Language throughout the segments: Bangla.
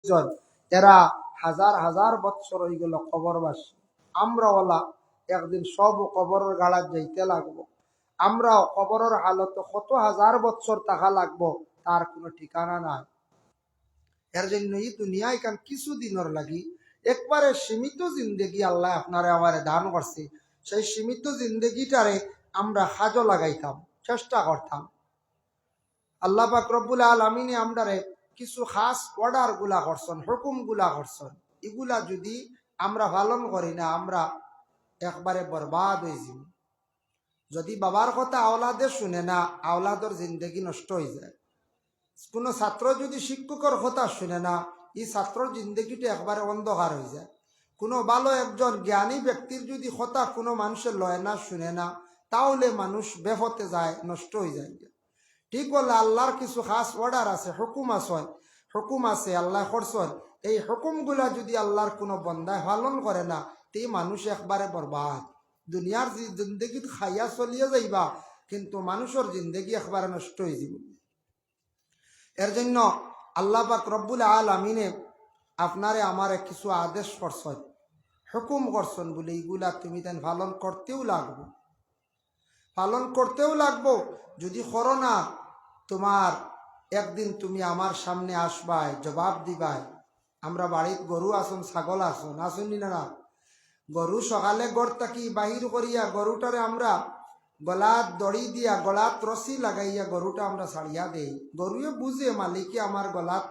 জন এরা হাজার হাজার বৎসর হয়ে গেল কবরবাসী। আমরা ওলা একদিন সব কবরের গাড়াত যাইতে লাগবো। আমরাও কবরের হালত কত হাজার বৎসর থাকা লাগবো তার কোনো ঠিকানা নাই। এর জন্য এই দুনিয়ায় কান কিছু দিনের লাগি একবারে সীমিত জিন্দেগি আল্লাহ আপনারে আমারে দান করছে। সেই সীমিত জিন্দেগিটারে আমরা কাজও লাগাইতাম, চেষ্টা করতাম। আল্লাহ পাক রব্বুল আলামিনে আমরারে কিছু খাস অর্ডার গুলা করছেন, হুকুম গুলা করছেন। এগুলা যদি আমরা পালন করি না আমরা একবারে বরবাদ হয়ে যাব। যদি বাবার কথা আওলাদে শুনে না, আওলাদর জিন্দগি নষ্ট হয়ে যায়। কোনো ছাত্র যদি শিক্ষকের কথা শুনে না, এই ছাত্রর জিন্দগিটা একবারে অন্ধকার হয়ে যায়। কোনো ভালো একজন জ্ঞানী ব্যক্তির যদি কথা কোনো মানুষের লয় না, শুনে না, তাহলে মানুষ বেফতে যায়, নষ্ট হয়ে যায়। ঠিক বলে আল্লাহর কিছু খাস অর্ডার আছে, হুকুম আছে আল্লাহ করছেন। এই হুকুমগুলা যদি আল্লাহর কোনো বন্দায় পালন করে না, তে মানুষ একবারে বরবাদ। দুনিয়ার জিন্দগি খাইয়া চলিয়ে যাইবা, কিন্তু মানুষের জিন্দগি একবারে নষ্ট হয়ে যাব। এর জন্য আল্লাহ পাক রব্বুল আলামিনে আপনারে আমারে কিছু আদেশ করছেন, হুকুম করছেন বলে এইগুলা তুমি তেন পালন করতেও লাগবো। যদি করো না, তোমার একদিন তুমি আমার সামনে আসবাই, জবাব দিবাই। আমরা বাড়িত গরু আসুন, ছাগল আসুন না। গরু সকালে গড় থাকি বাহির করিয়া গরুটারে আমরা গলাত দড়ি দিয়া, গলাত রশি লাগাইয়া গরুটা আমরা ছাড়িয়া দেই। গরুয়ে বুঝে মালিকে আমার গলাত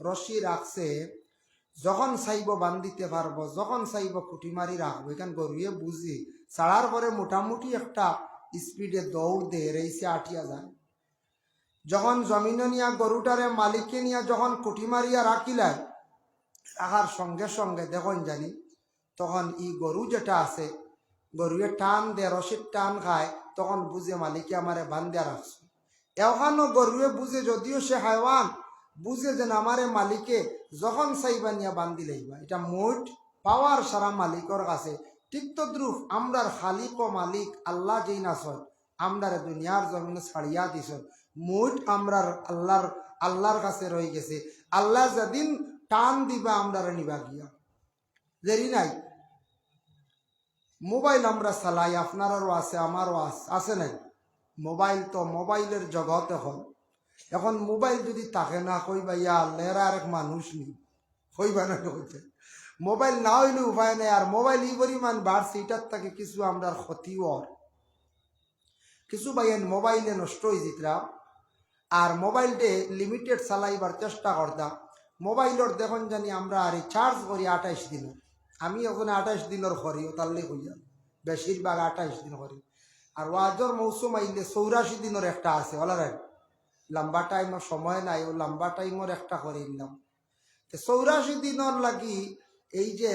রশি রাখছে, যখন চাইব বান্ধিতে পারবো, যখন চাইব খুঁটি মারি রাখবো। এখান গরুয়ে বুঝে ছাড়ার পরে মোটামুটি একটা স্পিডে দৌড় দে রেসে আটিয়া যায়। যখন জমিনে নিয়া গরুটারে মালিকে নিয়া যখন খুঁটি মারিয়া রাখিলায়, রাখার সঙ্গে সঙ্গে দেখুন জানি তখন ই গরু যেটা আছে, গরুয়ে টান দে, রশির টান খায়, তখন বুঝে মালিকে আমারে বান্ধিয়া রাখছে। এখানো গরুয়ে বুঝে, যদিও সে হাইওয়ান, বুঝে যেন আমারে মালিকে যখন চাইবা নিয়া বান্ধি লইবা। এটা মোট পাওয়ার সারা মালিকর কাছে। ঠিক তদ্রুপ আমরার খালিক ও মালিক আল্লাহ যেই নাচন, আমরারে দুনিয়ার জমিনে ছাড়িয়া দিছন, মোট আমরার আল্লাহর কাছে রয়ে গেছে। আল্লাহ যেদিন টান দিবা আমরারে নিবা গিয়া, দেরি নাই। মোবাইল আমরা চালাই, আপনারও আছে, আমারও আছে নাই? মোবাইল তো মোবাইলের জগৎ। এখন মোবাইল যদি থাকে না, কইবা ইয়া লেরা আরেক মানুষ নেই, কইবা না কইতে। মোবাইল না হইলে উপায় নেই। আর মোবাইল এই পরিমাণ বাড়ছে, এটার থেকে কিছু আমরা ক্ষতিও, কিছু বাইন মোবাইলে নষ্ট হয়ে যেতাম। আর মোবাইলটে লিমিটেড চালাইবার চেষ্টা করতাম। মোবাইলের দেখুন জানি আমরা রিচার্জ করি 28 দিন। আমি ওখানে 28 দিনের করি, তাহলে হইয়া বেশিরভাগ 28 দিন করি। আর ওয়াজর মৌসুম আইলে 84 দিনের একটা আছে, ওলারাই লম্বা টাইমের সময় নাই, ও লম্বা টাইমের একটা করে নিলাম। 84 দিনের লাগি এই যে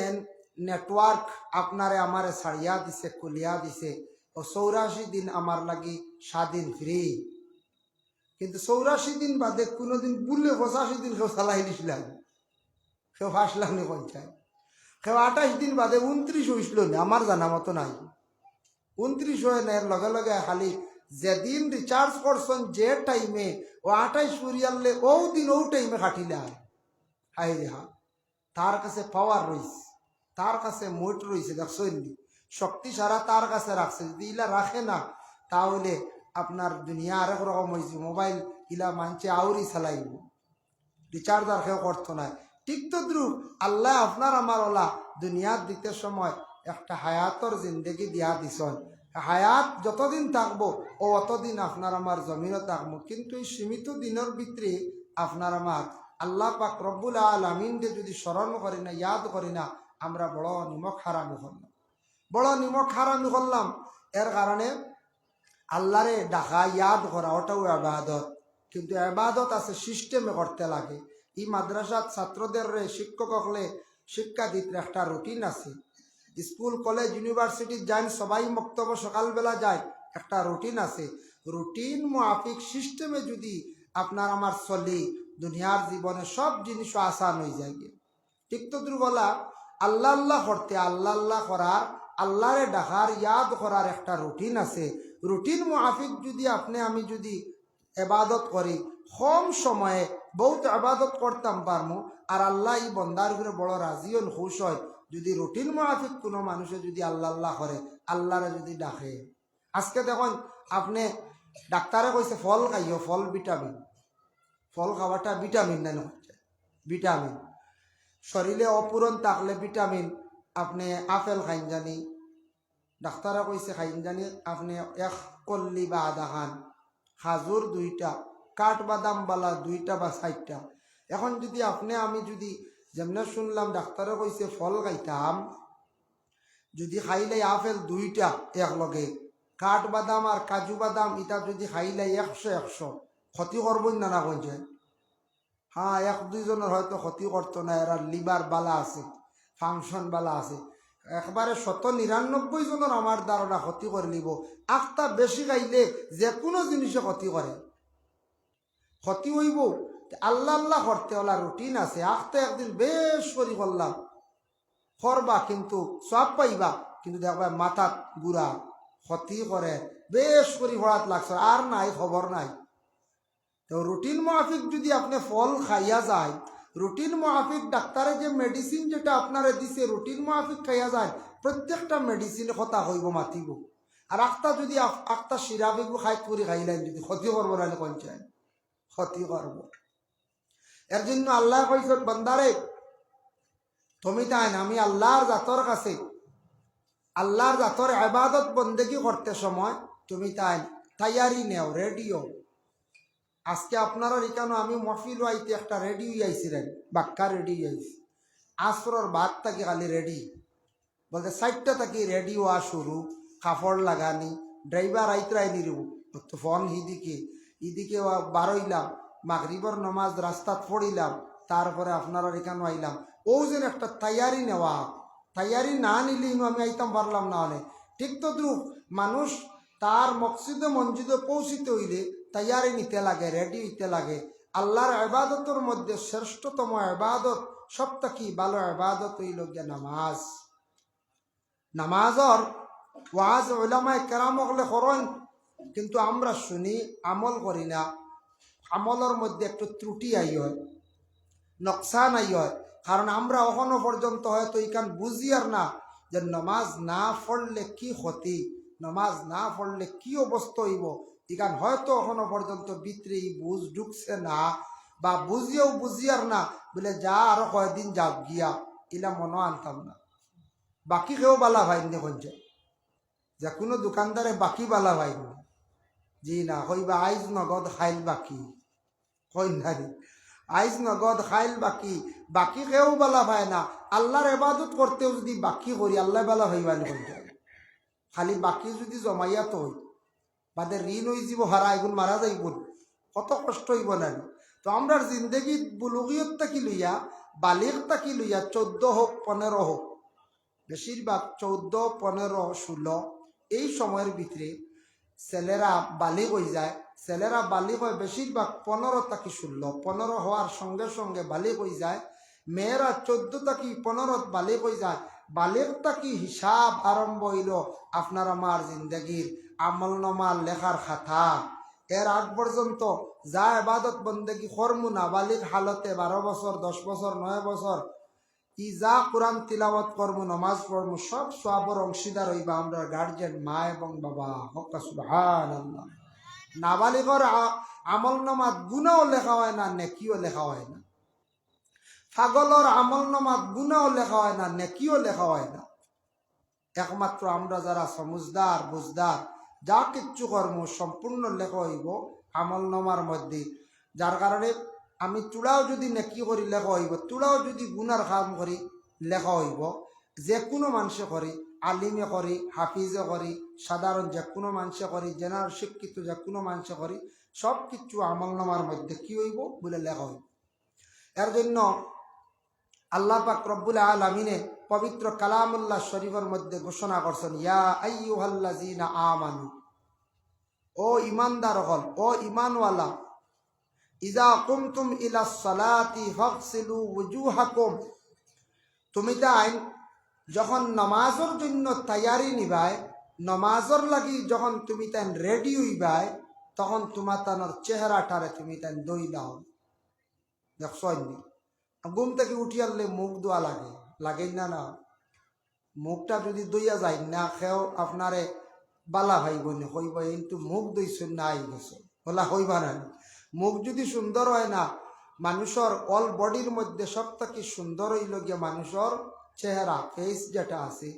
নেটওয়ার্ক আপনারে আমারে ছাড়িয়া দিছে, খুলিয়া দিছে, ও 84 দিন আমার লাগি স্বাধীন ফ্রি। কিন্তু 84 দিন বাদে কোনোদিন বুললে 85 দিন কেউ চালাই দিছিলাম, কেউ ফাঁসলাম নি পঞ্চায়েত, কেউ 28 দিন বাদে 29 হইছিল না, আমার জানা মতো নাই। 29 হয় না, এর লগে লগে খালি যেদিন রিচার্জ করছেন যে টাইমে, ও 28 ফুরিয়ালে ও দিন ও টাইমে কাটিলে হাই রেহা। তার কাছে পাওয়ার রয়েছে, তার কাছে মোট রয়েছে, দেখছেন শক্তি সারা তার কাছে রাখছে। যদি ইলা রাখে না, তাহলে আপনার দুনিয়া আরেক রকম হয়েছে। মোবাইল ইলা মানছে আউরি চালাইব, রিচার্জ আর কেউ করতো না। ঠিক তদ্রুপ আল্লাহ আপনার আমার ওলা দুনিয়ার দিতে সময় একটা হায়াতর জিন্দগি দিয়া দিছন। হায়াত যতদিন থাকবো ও অতদিন আপনার আমার জমিনও থাকবো। কিন্তু এই সীমিত দিনের ভিতরে আপনার আমার আল্লাহ পাক রব্বুল আলামিনকে যদি স্মরণ করি না, ইয়াদ করি না, আমরা বড় নিমক হারামি করলাম। এর কারণে আল্লাহরে ডাকা, ইয়াদ করা, ওটাও ইবাদত। কিন্তু ইবাদত আছে, সিস্টেমে করতে লাগে। এই মাদ্রাসাত ছাত্রদের শিক্ষক হলে শিক্ষা দিতে একটা রুটিন আছে। স্কুল কলেজ ইউনিভার্সিটি যান, সবাই মক্তব্য সকালবেলা যায়, একটা রুটিন আছে। রুটিন মাফিক সিস্টেমে যদি আপনার আমার চলি, দুনিয়ার জীবনে সব জিনিস আসান হয়ে যায়। ঠিক তো দুর্বলা আল্লাহ আল্লাহ করতে, আল্লাহ করার, আল্লাহরে ডাকার, ইয়াদ করার একটা রুটিন আছে। রুটিন মাফিক যদি আমি যদি এবাদত করি, কম সময়ে বহুত আবাদত করতাম পারমু। আর আল্লাহ এই বন্দার উপরে বড় রাজি হন, খুশ হয় যদি রুটিন মাফিক কোনো মানুষে যদি আল্লাহ আল্লাহ করে, আল্লাহরে যদি ডাকে। আজকে দেখুন আপনি ডাক্তারে কইছে ফল খাইও, ফল ভিটামিন, ফল খাওয়াটা ভিটামিন না হচ্ছে ভিটামিন। শরীরে অপূরণ থাকলে ভিটামিন আপনি আপেল খাইন জানি, ডাক্তারে কইছে খাইন জানি আপনি এক কল্লি বা আধা খান, খাজুর 2টা, কাঠবাদাম বালা 2টা বা 4টা। এখন যদি আপনি আমি যদি যেমনে শুনলাম ডাক্তারে কইছে ফল খাইতাম, যদি খাইলে আপেল 2টা একলগে, কাঠবাদাম আর কাজু বাদাম এটা যদি খাইলে 100 ক্ষতি করবই না, না কইছে? হ্যাঁ, 1-2 জনের হয়তো ক্ষতি করতো না, এরা লিভার বালা আছে, ফাংশন বালা আছে। একবারে 99 জনের আমার ধারণা ক্ষতি করে লিব। আখটা বেশি খাইলে যে কোনো জিনিসে ক্ষতি করে, ক্ষতি হইব। আল্লাহ আল্লাহ করতে ওলা রুটিন আছে। আখটা একদিন বেশ করে করলাম, করবা কিন্তু সব পাইবা, কিন্তু দেখবা মাথাত গুড়া ক্ষতি করে, বেশ করে হড়াত লাগছে আর নাই খবর নাই। তো রুটিন মাফিক যদি আপনি ফল খাইয়া যায়, রুটিন মাফিক ডাক্তারে যে মেডিসিন যেটা আপনারে দিছে রুটিন মাফিক খাইয়া যায়, প্রত্যেকটা মেডিসিন কথা হইব মাতিব। আর আখটা যদি আখটা সিরাপিব খাই করে খাইলেন যদি ক্ষতি করবো না, কঞ্চায় ক্ষতি করবো। এর জন্য আল্লাহ কইছেন বান্দারে তুমি তাই না, আমি আল্লাহর জাতর কাছে আল্লাহর জাতর ইবাদত বন্দেগি করতে সময় তুমি তাই তৈয়ারি নেও, রেডিও। আজকে আপনারা এখানে আমি মফিল আইতে একটা রেডি আইছিলেন, বাক্কা রেডি আইছি, আসরর বাদ থাকি খালি রেডি বলতে 4টা থাকি রেডি হওয়া শুরু, কাপড় লাগানি, ড্রাইভার আইতরাই নিরু তো ফোন ইদিকে বারইলাম, মাগরিবর নমাজ রাস্তাত পড়িলাম, তারপরে আপনারা এখানে আইলাম। ও যেন একটা তৈয়ারি নেওয়া, তৈয়ারি না নিলে আমি আইতাম পারলাম না হলে। ঠিক তো দ্রুপ মানুষ তার মকসিদে মসজিদে পৌঁছিতে হইলে তৈয়ারি নিতে লাগে, রেডি হইতে লাগে। আল্লাহর ইবাদতের মধ্যে শ্রেষ্ঠতম ইবাদত সবথেকে ভালো ইবাদত হইল গিয়া নামাজ। নামাজর ওয়াজ উলামায়ে কেরাম হলে করেন, কিন্তু আমরা শুনি আমল করি না। আমলের মধ্যে একটু ত্রুটি আই হয়, নকশান আই হয়, কারণ আমরা এখনো পর্যন্ত হয়তো এইখান বুঝি আর না যে নামাজ না পড়লে কি ক্ষতি, নামাজ না পড়লে কি অবস্থা হইব। এখান হয়তো এখনো পর্যন্ত ভিতরে বুঝ ঢুকছে না, বা বুঝিয়েও বুঝিয়ার না বলে যা আরো কয়েকদিন যাক গিয়া এলা মনে আনতাম না। বাকি কেউ বালা ভাইনি কইছে, যে কোনো দোকানদারে বাকি বালা ভাইনি, জি না কইবা আইজ নগদ খাইল বাকি, কই নারী আইজ নগদ খাইল বাকি, বাকি কেউ বালা ভাই না। আল্লাহর ইবাদত করতেও যদি বাকি করি আল্লাহ বালা ভাইবানি কইছে, খালি বাকি যদি জমাইয়া তো হই বাদে ঋণ হয়ে যাব, হারা এগুন মারা যাইব, কত কষ্ট হইব না। তো আমরা জিন্দগি বুলুগিয়ত তাকি লইয়া বালিগ তাকি লইয়া 14 হোক 15 হোক, বেশিরভাগ 14, 15, 16 এই সময়ের ভিতরে ছেলেরা বালিগ হয়ে যায়। ছেলেরা বালিগ হয় বেশিরভাগ 15 থেকে 16, 15 হওয়ার সঙ্গে সঙ্গে বালিগ হয়ে যায়। মেয়েরা 14 থেকে 15 বালিগ হয়ে যায়। বালিগ থেকে হিসাব আরম্ভ হইল আপনার আমার জিন্দগির আমলনামা লেখার খাতা। এর আগ পর্যন্ত যা ইবাদত বন্দেগি করমু না বালিগ হালতে 12 বছর 10 বছর 9 বছর ই যা কোরআন তিলাওয়াত করবো নমাজ পড়বো সব সওয়াবের অংশীদার হইবা আমরা গার্জিয়ান মা এবং বাবা। হক্কা সুবহানাল্লাহ। নাবালিগর আমলনামাত গুনাহও লেখা হয় না, নেকিও লেখা হয় না। পাগলর আমলনামাত গুনাহও লেখা হয় না, নেকিও লেখা হয় না। একমাত্র আমরা যারা সমুজদার বুঝদার যা কিচ্ছু কর্ম সম্পূর্ণ লেখা হইব আমলনামার মধ্যে। যার কারণে আমি চূড়াও যদি নেকি করি লেখা হইব, চূড়াও যদি গুনার কাম করি লেখা হইব। যে কোনো মানুষে করি, আলিমে করি, হাফিজে করি, সাধারণ যে কোনো মানুষে করি, জেনারেল শিক্ষিত যে কোনো মানুষে করি, সব কিছু আমলনামার মধ্যে কি হইব বলে লেখা হইব। এর জন্য আল্লাহ পাক রব্বুল আলামিনে পবিত্র কালামুল্লাহ শরীফের মধ্যে ঘোষণা করছেন, ইয়া আইয়ুহাল্লাযীনা আমানু, ও ইমানদার হল, ও ইমানওয়ালা, ইজা কুমতুম ইলাস সালাতি ফাগসিলু ওয়ুজুহাকুম, তুমি তাই যখন নামাজের জন্য তৈয়ারি নিবাই, নামাজের লাগি যখন তুমি তাই রেডি হইবাই, তখন তোমার তানোর চেহারাটারে তুমি তাই দই দাও। দেখছনি ঘুম থেকে উঠি আনলে মুখ ধোয়া লাগে, লাগেই না? না, মুখটা যদি দইয়া যায় না খেও আপনারে বালা ভাইব না, হইব কিন্তু মুখ দইছেন না আই গেছে বলা হইবা না। মুখ যদি সুন্দর হয় না, মানুষের অল বডির মধ্যে সব থেকে সুন্দর হইল গিয়া মানুষের চেহারা, ফেস যেটা আছে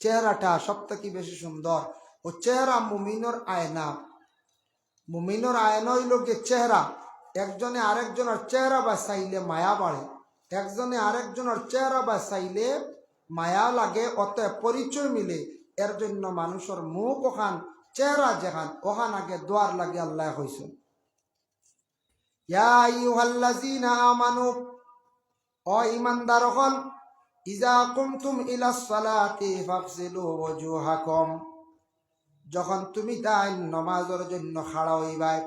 চেহারাটা সব থেকে বেশি সুন্দর। ও চেহারা মুমিনের আয়না, মুমিনের আয়না হইল গিয়ে চেহারা। একজনে আরেকজনের চেহারা বাঁচাইলে মায়া বাড়ে, একজনে আরেকজনের চেহারা বাঁচাইলে মায়া লাগে, অতএব পরিচয় মিলে। এর জন্য মানুষের মুখ ওখান চেহারা যেখান ওখান আগে দোয়ার লাগে আল্লাহ কইছেন ইয়া আইয়ুহাল্লাযীনা আমানু, ও ঈমানদার হল, ইযা কুমতুম ইলাস সালাতি ফাগসিলু ওয়াজুহাকুম, যখন তুমি তাই নমাজের জন্য খাড়া হইবাই,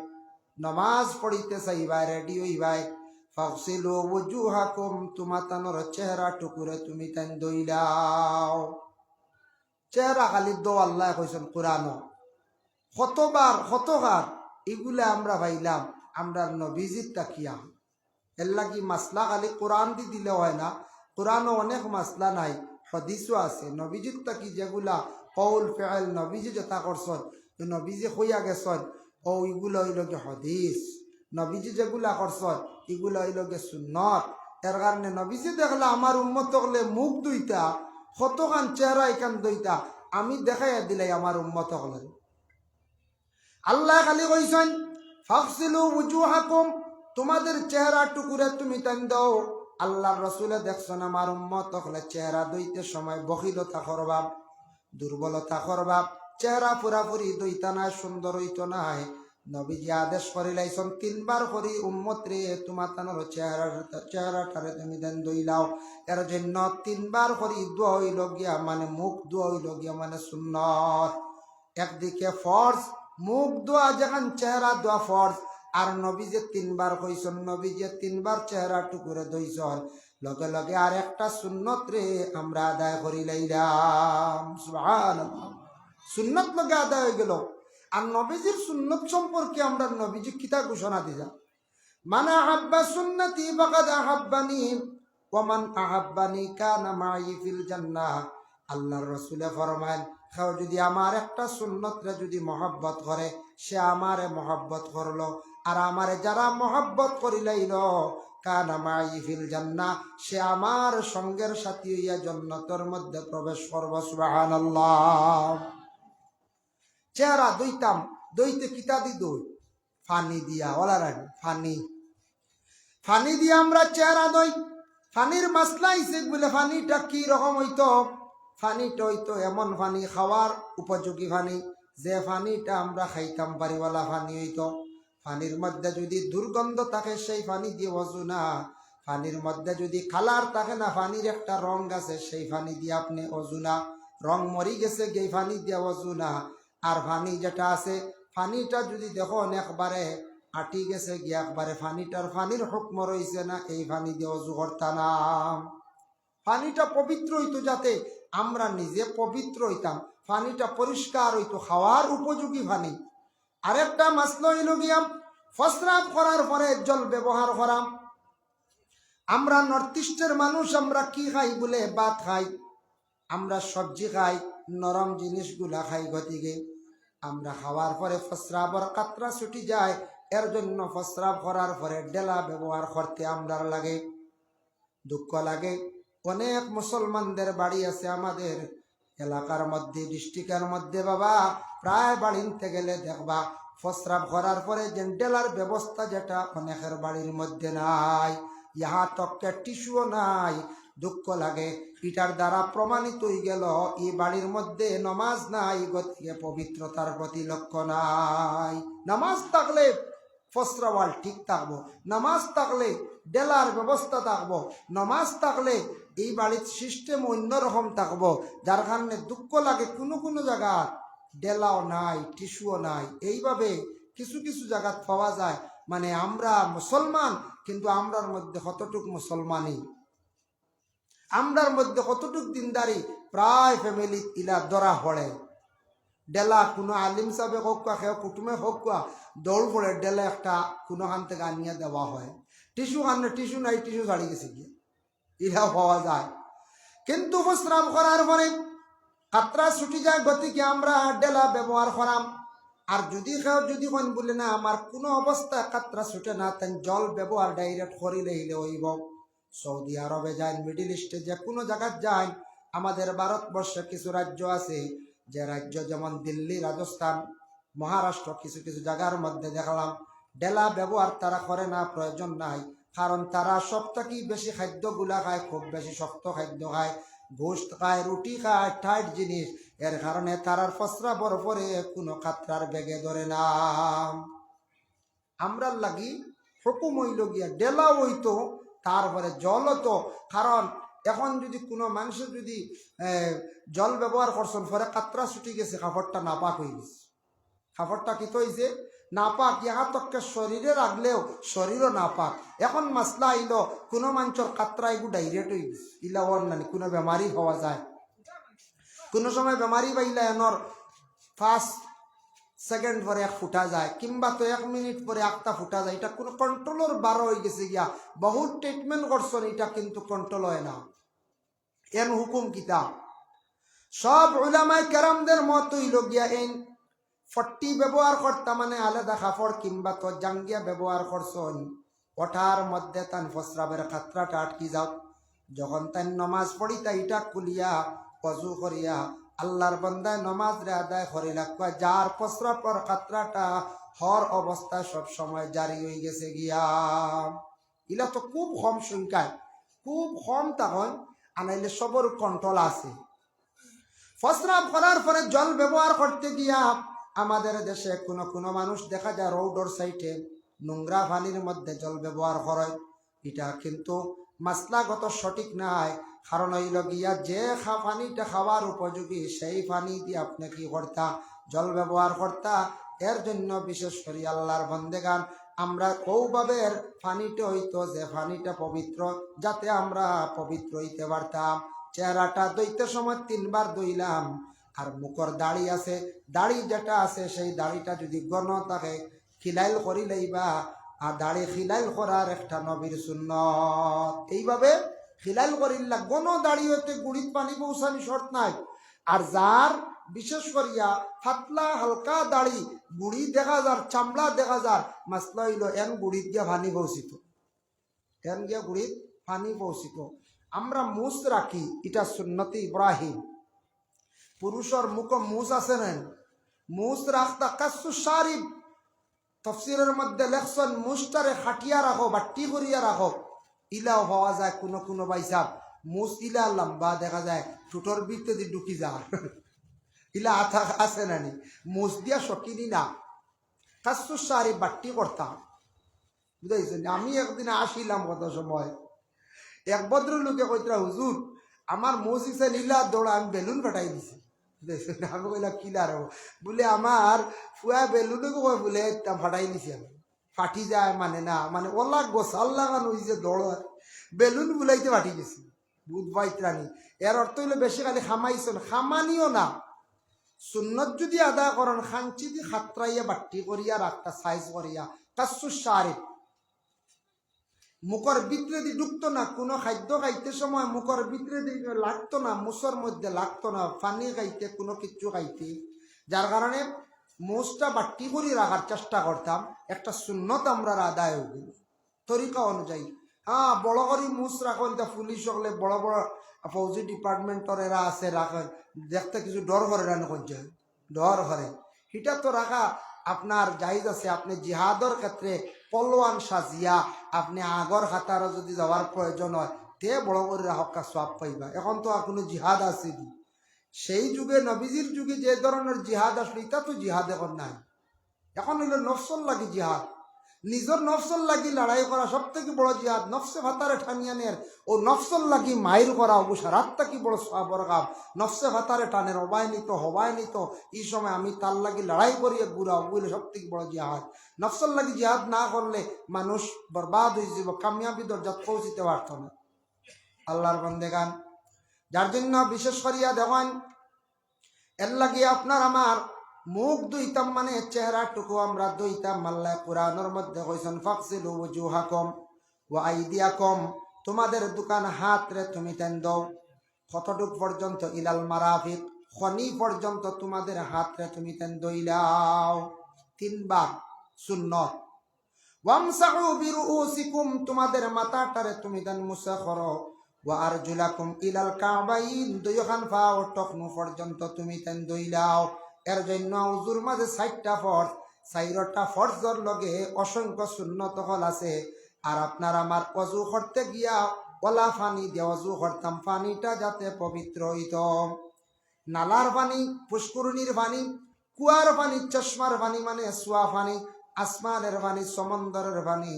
নমাজ পড়িতে চাইবাই, রেডি হইবাই, ফাগসিলু ওয়াজুহাকুম, তোমাতানোর চেহারা টুকুরে তুমি তাই দইলাও। চেহারা খালি দো আল্লাহ কইছেন কোরআন, কতবার কতবার এগুলা আমরা ভাইলাম আমরা নবীজির তাকিয়া। এর লাগি মাসলা খালি কোরআন দি দিলে হয় না, কোরআনও অনেক মাসলা নাই, হদিসও আছে। নবীজির তাকি যেগুলা কৌল ফেল নবীজি যেটা করছেন, নবীজি হইয়া গেছেন, ও এগুলো হইল গে হদিস। নবীজি যেগুলা করছেন এগুলো হইল গে সুন্নত। এর কারণে নবীজি দেখলে আমার উম্মত হলে মুখ দুইটা কতখান চেহারা এখান দুইটা আমি দেখাইয়া দিলাই আমার উম্মত হলেন। আল্লাহ খালি কইছেন ফাগসিলু ওয়াজুহাকুম, তোমাদের চেহারা টুকুরে তুমি টান দাও। আল্লাহর রাসূলে দেখছেন আমার উম্মত হলে চেহারা দইতে সময় বখিলতা করবা, দুর্বলতা করবা, চেহারা পুরাপুরি দইতা না, সুন্দর হইতো না। নবীজি আদেশ করিলাইছেন তিনবার করি উম্মত রে তোমার তানোর চেহারাটারে তুমি দেন দইলাও। এর জন্য তিনবার করি দোয়া হইল গিয়া মানে মুখ দোয়া হইল গিয়া মানে সুন্নত। একদিকে ফরজ মুখ দোয়া, যেখান চেহারা দোয়া ফরজ, আর নবীজি তিনবার কইছেন, নবীজি তিনবার চেহারা টুকুরে দইছেন, লগে লগে আর একটা সুন্নত রে আমরা আদায় করিলাইলাম। সুবহানাল্লাহ, সুন্নত লগে আদায় হয়ে গেল। আর নবীজির সুন্নত সম্পর্কে আমরা নবীজি কিতা ঘোষণা দিলা, মান আহাব্বা সুন্নতি ফাকাদ আহাব্বানি ওয়া মান আহাব্বানি কানা মাই ফিল জান্নাহ। আল্লাহর রাসূল ফরমায়েন, কেউ যদি আমার একটা সুন্নতরে যদি মহব্বত করে সে আমারে মহব্বত করলো, আর আমারে যারা মহব্বত করিলাইল কানা মাই ফিল জান্নাহ, সে আমার সঙ্গের সাথী হইয়া জান্নাতের মধ্যে প্রবেশ করবে। সুবহানাল্লাহ। চেহারা দইতাম, দইতে কিতা দি দই, ফানি দিয়া, ওলা রাখি ফানি, ফানি দিয়া আমরা চেহারা দই। ফানির মাসলা আইছে বলে ফানিটা কি রকম হইতো, ফানিটা হইতো এমন ফানি খাওয়ার উপযোগী ফানি, যে ফানিটা আমরা খাইতাম পারিওয়ালা ফানি হইতো। ফানির মধ্যে যদি দুর্গন্ধ থাকে সেই ফানি দিয়ে ওযু না, ফানির মধ্যে যদি কালার থাকে না, ফানির একটা রং আছে সেই ফানি দিয়ে আপনি ওযু না, রং মরি গেছে এই ফানি দিয়ে ওযু না। আর ফানি যেটা আছে ফানিটা যদি দেখো একবারে আটি গেছে গিয়ে একবারে ফানিটার ফানির হুকম রইছে না, এই ফানি দিয়ে ওযু করতা না। পানিটা পবিত্র হইতো যাতে আমরা নিজে পবিত্র হইতাম, পানিটা পরিষ্কার হইতো, খাওয়ার উপযোগী পানি। আরেকটা মাসলা হইল গিয়া প্রস্রাব করার পরে জল ব্যবহার করা। আমরা নর্থ ইস্টের মানুষ আমরা কি খাই বলে ভাত খাই, আমরা সবজি খাই, নরম জিনিসগুলা খাই, গতিকে আমরা খাওয়ার পরে প্রস্রাবর কাতরা ছুটি যায়, এর জন্য প্রস্রাব করার পরে ডেলা ব্যবহার করতে আমরা লাগে। দুঃখ লাগে, অনেক মুসলমানদের বাড়ি আছে আমাদের এলাকার মধ্যে, ডিস্ট্রিক্টের মধ্যে, বাবা প্রায় বাড়িতে গেলে দেখবা প্রস্রাব করার পরে যে ডেলার ব্যবস্থা যেটা অনেকের বাড়ির মধ্যে নাই, ইহা তককে টিস্যুও নাই। দুঃখ লাগে, এটার দ্বারা প্রমাণিত হয়ে গেল এই বাড়ির মধ্যে নমাজ নাই, গতিকে পবিত্রতার প্রতি লক্ষ্য নাই। নামাজ থাকলে প্রস্রাবাল ঠিক থাকবো, নামাজ থাকলে ডেলার ব্যবস্থা থাকবো, নামাজ থাকলে এই বাড়ির সিস্টেম অন্যরকম থাকবো। যার কারণে দুঃখ লাগে কোনো কোনো জায়গা ডেলাও নাই, টিস্যুও নাই। এইভাবে কিছু কিছু জায়গা পাওয়া যায়, মানে আমরা মুসলমান কিন্তু আমরার মধ্যে কতটুক মুসলমানই, আমরার মধ্যে কতটুক দিনদারি, প্রায় ফ্যামিলি ইলা ধরা পড়ে। ডেলা কোনো আলিম সাহেব হোক কেউ কুটুমে হোক দৌড় পড়ে ডেলা একটা কোনোখান থেকে আনিয়ে দেওয়া হয়। টিস্যু কারণে টিস্যু নাই, টিস্যু ছাড়ি গেছে গিয়ে ইহা পাওয়া যায়। কিন্তু প্রস্রাব করার পরে কাতরা ছুটি যায়, গতিকে আমরা ডেলা ব্যবহার করাম। আর যদি কেউ যদি কোন বলে না আমার কোনো অবস্থায় কাতরা ছুটে না, তেন জল ব্যবহার ডাইরেক্ট করিলে হইব। সৌদি আরবে যান, মিডিল ইস্টে যে কোনো জায়গায় যান, আমাদের ভারতবর্ষে কিছু রাজ্য আছে, যে রাজ্য যেমন দিল্লি, রাজস্থান, মহারাষ্ট্র, কিছু কিছু জায়গার মধ্যে দেখলাম ডেলা ব্যবহার তারা করে না, প্রয়োজন নাই। কারণ তারা সবথেকে বেশি খাদ্যগুলা খায়, খুব বেশি শক্ত খাদ্য খায়, গোস্ত খায়, রুটি খায়, টাইট জিনিস। এর কারণে তারার প্রস্রাবর পরে কোনো কাতরার বেগে ধরে না। আমরা লাগি হুকুম হইল গিয়া ডেলা হইতো, তারপরে জল হতো। কারণ এখন যদি কোনো মানুষের যদি জল ব্যবহার করছেন, পরে কাতরা ছুটি গেছে, কাপড়টা নাপাক হয়ে গেছে। কাপড়টা কি হয়েছে? নাপাক। ইহা তককে শরীরে রাখলেও শরীরও নাপাক। এখন মাসলা আইল কোনো মানুষের কাতরা এগু ডাইরেক্ট হয়ে গেছে, ইলা ওর নানি কোনো বেমারি হওয়া যায়। কোনো সময় বেমারি পাইলে এনর 5 সেকেন্ড পরে এক ফুটা যায়, কিংবা তো 1 মিনিট পরে একটা ফুটা যায়। এটা কোনো কন্ট্রোলের বারো হয়ে গেছে গিয়া, বহুত ট্রিটমেন্ট করছেন, এটা কিন্তু কন্ট্রোল হয় না। এন হুকুম কিতাব সব উলামায়ে কেরামদের মত হইল গিয়া এই 40 ব্যবহার করতা মানে আলাদা কাপড় কিংবা তো জাঙ্গিয়া ব্যবহার করছেন, ওঠার মধ্যে তান প্রস্রাবের খাতরাটা আটকি যাও। যখন তাই নমাজ পড়িতা ইটা খুলিয়া ওযু করিয়া আল্লাহর বান্দায় নমাজ রে আদায় করে রাখবা, যার প্রস্রাবের খাতরাটা হর অবস্থায় সব সময় জারি হয়ে গেছে গিয়া। ইলা তো খুব কম সংখ্যায়, খুব কম, তখন আনাইলে সবর কন্ট্রোল আছে। প্রস্রাব করার পরে জল ব্যবহার করতে গিয়া আমাদের দেশে কোনো কোনো মানুষ দেখা যায় রোডর সাইডে নোংরা পানির মধ্যে জল ব্যবহার করে। এটা কিন্তু মাসলাগত সঠিক নাই। কারণ হইল গিয়া যে পানিটা খাওয়ার উপযোগী সেই পানি দিয়ে আপনি কি করতা, জল ব্যবহার করতা। এর জন্য বিশেষ করে আল্লাহর বন্দেগান আমরা কৌভাবে পানিটা হইতো যে পানিটা পবিত্র, যাতে আমরা পবিত্র হইতে পারতাম। চেহারাটা ধুইতে সময় 3 বার ধুইলাম। আর মুখর দাড়ি আছে, দাড়ি যেটা আছে সেই দাড়িটা যদি ঘন থাকে খিলাইল করি লইবা। আর দাড়ি খিলাইল করার একটা নবীর সুন্নত। এইভাবে খিলাইল করিল্লা, ঘন দাড়ি হইতে গুড়িত পানি পৌঁছানি শর্ত নাই। আর যার বিশেষ করিয়া ফাতলা হালকা দাড়ি, গুড়ি দেখা যার, চামড়া দেখা যার, মাসলা হইল এন গুড়িত গিয়া পানি পৌঁছিত, এন গিয়া গুড়িত পানি পৌঁছিত। আমরা মুস রাখি, এটা সুন্নতে ইব্রাহিম। পুরুষের মুখ মুস আছে না, মুস রাখতা কাসু শারিব। তফসিরের মধ্যে লেখছেন মুসটারে খাটিয়া রাখো, বাট্টি করিয়া রাখো। ইলাও হওয়া যায় কোনো কোনো বাইসাব মুস ইলা লম্বা দেখা যায়, ঠুটোর ভিতরে দিয়ে ঢুকি যায়। ইলা আথা আছে নানি, মুস দিয়া শকিনি না, কাসু শারিব বাট্টি করতাম। বুঝাইছেন? আমি একদিন আসিলাম কত সময়, এক ভদ্রলোকে কইতরা হুজুর আমার মুস ইসে নীলা দৌড়া, আমি বেলুন ফাটাই দিছি। আমি কইলাম কিলার বলে আমার ফুয়া বেলুন বলে ফাটাই দিছি, আমি ফাটি যায় মানে না, মানে ওলা গোসাল লাগানো হয়েছে দৌড়, বেলুন বুলাইতে ফাটি গেছি। বুধ বাইত্রানি এর অর্থ হইলে বেশি খালি খামাইছেন, খামানিও না। সুন্নত যদি আদায় করেন খাঞ্চি দি খাতরাইয়া বাট্টি করিয়া রাখতা সাইজ করিয়া কাসু শারিব, মুখর ভিতরে দিয়ে ঢুকতো না। কোনো খাদ্য খাইতে সময় মুখর ভিতরে দিয়ে লাগতো না, মুসর মধ্যে লাগতো না, পানি খাইতে কোনো কিছু খাইতে। যার কারণে মুসটা বাট্টি করে রাখার চেষ্টা করতাম। একটা সুন্নত আমরা আদায় হয়ে গেল তরিকা অনুযায়ী। হ্যাঁ, বড় করে মুস রাখেন, তা পুলিশ হলে বড় বড় ফৌজি ডিপার্টমেন্টর এরা আছে রাখেন, দেখতে কিছু ডর করে রান করছে, ডর করে। এটা তো রাখা আপনার জায়েজ আছে। আপনি জিহাদর ক্ষেত্রে পলোয়ান সাজিয়া আপনি আগর হাতারও যদি যাওয়ার প্রয়োজন হয় তে বড় করে রাহকা সওয়াব পাইবা। এখন তো আর কোনো জিহাদ আছে কি? সেই যুগে নবীজির যুগে যে ধরনের জিহাদ আসলো এটা তো জিহাদ এখন নাই। এখন হইল নফসল লাগি জিহাদ, নিজের নফসল লাগি লড়াই করা সব থেকে বড় জিহাদ। নফসে ভাতারে ঠানিয়ানের ও নফসল লাগি মাইর করা অবসার কি বড় সওয়াবের কাম। নফসে ভাতারে টানের হবাই নিত এই সময় আমি তার লাগি লড়াই করিয়ে ঘুরাও, বুঝলে সব থেকে বড় জিহাদ। নফসল লাগি জিহাদ না করলে মানুষ বরবাদ হয়ে যাব, কামিয়াবি দরজাত পৌঁছিতে পারত না। আল্লাহর বান্দেগান, যার জন্য বিশেষ করিয়া দেখেন এর লাগিয়ে আপনার আমার মুখ দুইতাম মানে চেহারাটুকু আমরা দুইতাম। আল্লাহ কুরআনের মধ্যে কইছেন ফাকসিলু ওয়াজুহাকুম ওয়া আইদিয়াকুম তোমাদের দোকান হাত রে তুমি তেন দাও কতটুক পর্যন্ত ইলাল মারাফিক খনি পর্যন্ত তোমাদের হাত রে তুমি তেন দইলাও 3 বার সুন্নত ওয়ামসাহু বিরুউসিকুম তোমাদের মাথাটারে তুমি তেন মুসা করো ওয়া আরজুলাকুম ইলাল কাবাইন দুইখান পা টকনু পর্যন্ত তুমি তেন দইলাও এর জন্য উজুর মাঝে 4টা ফরজ 4টা ফরজর লগে অসংখ্য সুন্নত হল আছে আর আপনার আমার ওযু করতে গিয়া ওলা পানি দিয়ে ওযু করতাম পানিটা যাতে পবিত্র হইত নালার পানি পুষ্করণীর পানি কুয়ার পানি চশমার পানি মানে সুয়া পানি আসমানের পানি সমুদ্রের পানি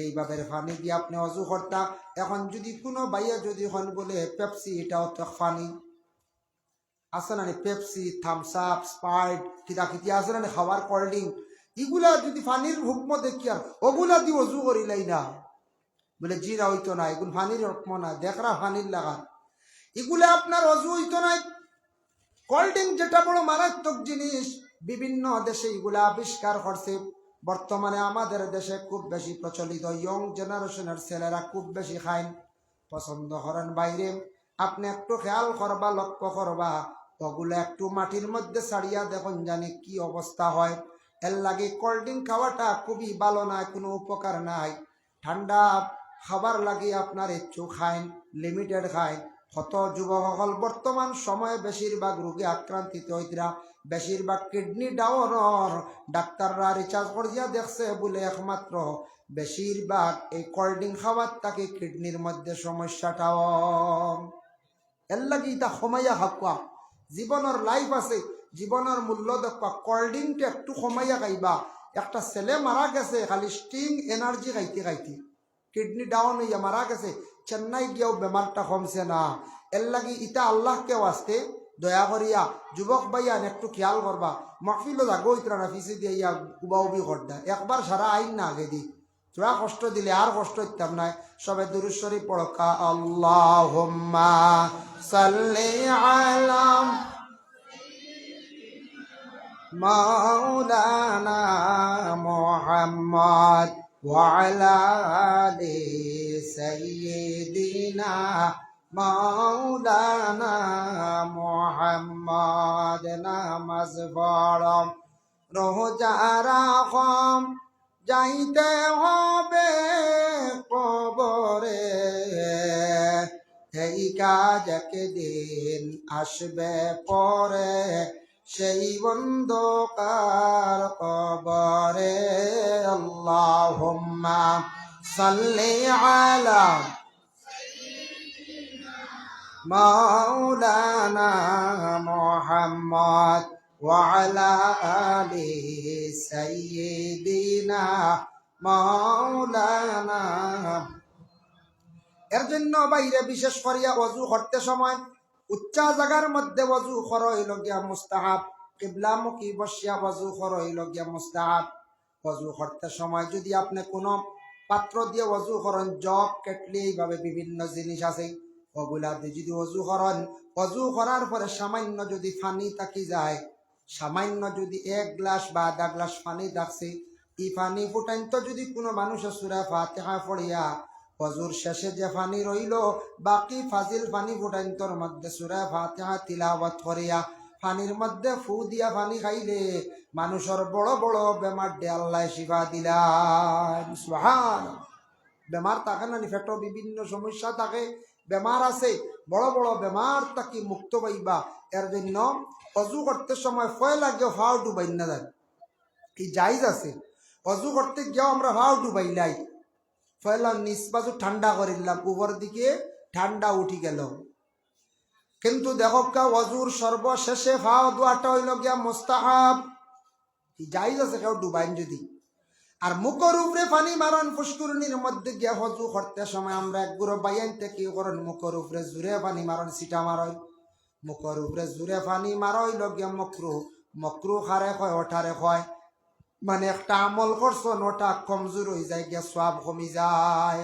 এইভাবে পানি দিয়ে আপনি ওযু করতা এখন যদি কোনো ভাইয়া যদি হন বলে পেপসি এটাও তো পানি আছে না পেপসি থামস আপ স্প্রাইট কিতা কিতি আছে না খাবার কোল্ড ড্রিঙ্ক এগুলা যদি পানির হুকম দেখি আর ওগুলা দিয়ে ওযু করিলাই না বলে জিরা হইতো না এগুলো পানির হুকম না দেখরা পানির লাগা এগুলা আপনার ওযু হইতো না কোল্ড ড্রিঙ্ক যেটা বড় মারাত্মক জিনিস বিভিন্ন দেশে এগুলা আবিষ্কার করছে বর্তমানে আমাদের দেশে খুব বেশি প্রচলিত ইয়ং জেনারেশনের ছেলেরা খুব বেশি খায় পছন্দ করেন বাইরে আপনি একটু খেয়াল করবা লক্ষ্য করবা ওগুলা একটু মাটির মধ্যে ছাড়িয়া দেখুন জানি কি অবস্থা হয় এর লাগে কোল্ড ড্রিঙ্ক খাওয়াটা খুবই ভালো নয় কোনো উপকার নাই ঠান্ডা খাবার লাগে আপনার একটু খায় লিমিটেড খায় কত যুবকসকল বর্তমান সময়ে বেশিরভাগ রোগে আক্রান্তিত হইতরা বেশিরভাগ কিডনি ডাউনর ডাক্তাররা রিচার্জ করিয়া দেখছে বলে একমাত্র বেশিরভাগ এই কোল্ড ড্রিঙ্ক খাওয়ার তাকে কিডনির মধ্যে সমস্যাটাও এর লাগি তা কমাইয়া খাওয়া জীবনের লাইফ আছে জীবনের মূল্য দেখবা কোল্ড ড্রিঙ্কটা একটু কমাইয়া খাইবা একটা ছেলে মারা গেছে খালি স্টিং এনার্জি খাইতে খাইতে কিডনি ডাউন হইয়া মারা গেছে চেন্নাই গিয়েও বেমারটা কমছে না এর লাগি ইটা আল্লাহকে আসতে দয়া করিয়া যুবক ভাইয়ান একটু খেয়াল করবা মাহফিলও যাগো ইতরা না ফিসে দিয়ে ইয়া উবাউবি করদা একবার সারা আইন না আগে দি তোরা কষ্ট দিলে আর কষ্ট হইতাম নাই সবাই দুরূদ শরীফ পড়কা আল্লাহুম্মা সাল্লি আলা মাওলানা মুহাম্মদ ওয়া আলা আলি সাইয়্যিদিনা মাওলানা মুহাম্মদ নামাজ পড়ম রোজা রাখম যাইতে হবে কবরে এই কাজ একদিন আসবে পরে সেই বন্ধকার কবরে আল্লাহুম্মা সাল্লি আলা মাওলানা মুহাম্মদ ওয়া আলা আলি সাইয়্যিদিনা মাওলানা এর জন্য বাইরে বিশেষ করিয়া ওযু করতে সময় উচ্চা জায়গার মধ্যে ওযু করা হইল গিয়া মুস্তাহাব কিবলামুখী বসিয়া ওযু করা হইল গিয়া মুস্তাহাব ওযু করতে সময় যদি আপনি কোনো পাত্র দিয়ে ওযু করেন জগ কেটলি এইভাবে বিভিন্ন জিনিস আছে ওগুলা দিয়ে যদি ওযু করেন ওযু করার পরে সামান্য যদি পানি থাকি যায় সামান্য যদি 1 গ্লাস বা আধা গ্লাস পানি থাকছে এই পানি ফুটাইতো যদি কোনো মানুষের সূরা ফাতিহা পড়িয়া ওযুর শেষে যে পানি রইল বাকি ফাজিল পানি ফুটাইন্তর মধ্যে সূরা ফাতিহা তিলাওয়াত করিয়া পানির মধ্যে ফু দিয়া পানি খাইলে মানুষের বড় বড় বেমার দে আল্লাহ শিফা দিলাম সুবহানাল্লাহ বেমার থাকে না পেট বিভিন্ন সমস্যা থাকে বেমার আছে বড় বড় বেমার তাকে মুক্ত পাইবা এর জন্য ওযু করতে সময় ফয় লাগে হাও ডুবাই না যায় কি জায়েজ আছে ওযু করতে গিয়ে আমরা হাও ডুবাইলাই ফয়লা নিচ বাজু ঠান্ডা করিলাম উপর দিকে ঠান্ডা উঠি গেল কিন্তু দেখো কা ওযুর সর্বশেষে হাও দোয়াটা হইল গিয়া মুস্তাহাব কি জায়েজ আছে কেউ ডুবাইন যদি আর মুখের উপরে পানি মারন পুষ্করণীর মধ্যে গিয়া ওযু করতে সময় আমরা এক গুঁড়ো বাইনতে কি করেন মুখের উপরে জোরে পানি মারন সিটা মারয় মুখের উপরে জোরে পানি মারয় লগিয়া মকরু খারে কয় ওঠারে কয় মানে একটা আমল করছো ওটা কমজোর হয়ে যায় গিয়া সওয়াব কমি যায়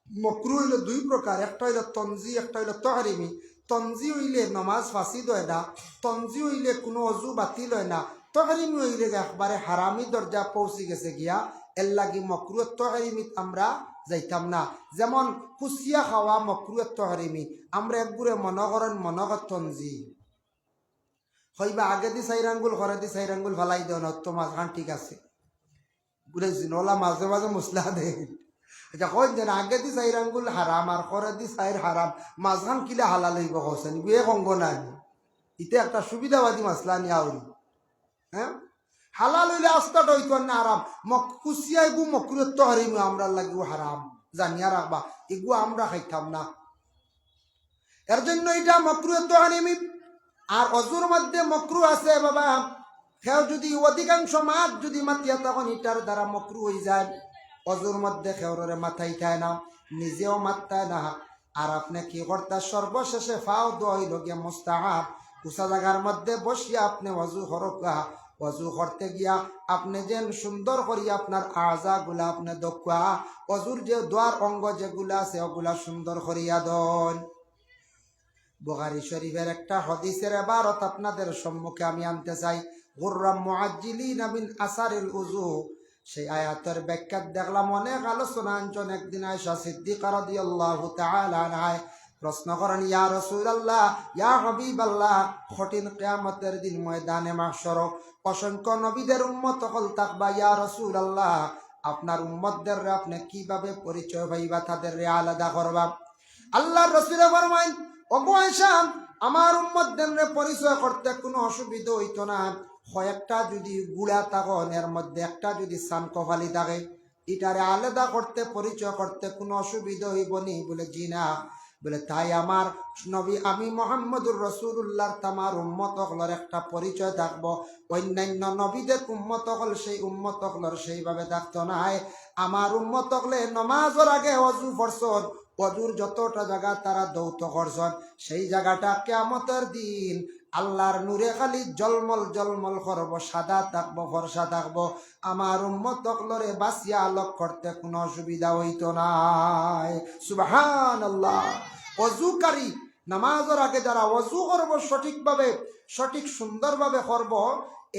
মকরু হইল 2 প্রকার একটা হইল তনজি একটা হইল তাহরিমি তনজি হইলে নামাজ ফাসিদ হয় না তনজি হইলে কোনো ওযু বাতিল হয় না তাহরিমি হইলে একবারে হারামি দরজা পৌঁছে গেছে গিয়া এর লাগি মকরুত তহরিমিত আমরা যাইতাম না। যেমন কুচিয়া খাওয়া মকরুত তহরিমি, আমরা একগুড়ে মনগতন জি হইবা আগে দি 4 আঙ্গুল ঘরে দি 4 আঙ্গুল ফালাই দেন তো মাঝখান ঠিক আছে বুঝেছি নলা মাঝে মাঝে মুসলা দেন। আচ্ছা কইন যেন আগে দি 4 আঙ্গুল হারাম আর ঘরে দি 4 হারাম, মাঝখান কিলা হালাল হইব হোসেন বিয়ে কঙ্গ নাই। ইতে একটা সুবিধাবাদী মাসলা নিয়ে আউরি। হ্যাঁ হালাল হইলে আস্তাটা হইতো না হারাম, কুচিয়া এগু মকরুত তহরিমি আমরা লাগিও হারাম জানিয়া রাখবা, এগু আমরা খাইতাম না। এর জন্য এটা মকরুত তহরিমি। আর অজুর মধ্যে মকরু আছে বাবা, কেউ যদি অধিকাংশ মাছ যদি মাতিয়া তখন ইটার দ্বারা মকরু হয়ে যায়। অজুর মধ্যে কেউরে মাথায় খায় না, নিজেও মাত্তায় না। আর আপনি কি করতে সর্বশেষে ফাও দইল গিয়া মুস্তাহাব উঁচা জায়গার মধ্যে বসিয়া আপনি অজু হরকা, অজু করতে গিয়া আপনি যেন সুন্দর করিয়া আপনার আজা গুলা আপনি দক্ষা, অজুর যে দ্বার অঙ্গ যেগুলা আছে ওগুলা সুন্দর করিয়া দন। বুখারী শরীফের একটা হাদিসের ইবারত আপনাদের সম্মুখে আমি আনতে চাই। গুররাম মুআজ্জিলিনা মিন আসারিল উযু, সেই আয়াতের ব্যাখ্যা দেখলাম অনেক আলোচনা আনছেন। একদিন আয়েশা সিদ্দিকা রাদিয়াল্লাহু তাআলা আনহা প্রশ্ন করেন, ইয়া রাসূলুল্লাহ, ইয়া হাবিবাল্লাহ, কঠিন কিয়ামতের দিন ময়দানে মাহশর অসংখ্য নবীদের উম্মত হল থাকবা, ইয়া রাসূলুল্লাহ আপনার উম্মতদের আপনি কিভাবে পরিচয় পাইবা, তাদের আলাদা করবা? আল্লাহর রাসূল ফরমায়, ওগো আয়েশা, আমার উম্মতদের পরিচয় করতে কোনো অসুবিধা হইতো না। কয়েকটা যদি গুড়া তখন এর মধ্যে একটা যদি সান কফালি থাকে, এটারে আলাদা করতে পরিচয় করতে কোনো অসুবিধা হইব নি? বলে জি না। বলে তাই আমার নবী আমি মুহাম্মদুর রাসূলুল্লাহর তামার উম্মত হলর একটা পরিচয় থাকবো, অন্যান্য নবীদের উম্মত হল সেই উম্মত হলর সেইভাবে থাকতো না। আমার উম্মত হলে নমাজের আগে ওযু ফরসন, অজুর যতটা জায়গা তারা দৌত করছেন, সেই জায়গাটা কিয়ামতের দিন আল্লাহর নূরে খালি জলমল জলমল করবো, সাদা থাকবো, ফর্সা থাকবো। আমার উম্মত তকলরে বাসিয়া আলোক করতে কোনো অসুবিধা হইতো না। সুবহানাল্লাহ। অজুকারী নামাজের আগে যারা অজু করবো সঠিকভাবে, সঠিক সুন্দরভাবে করব,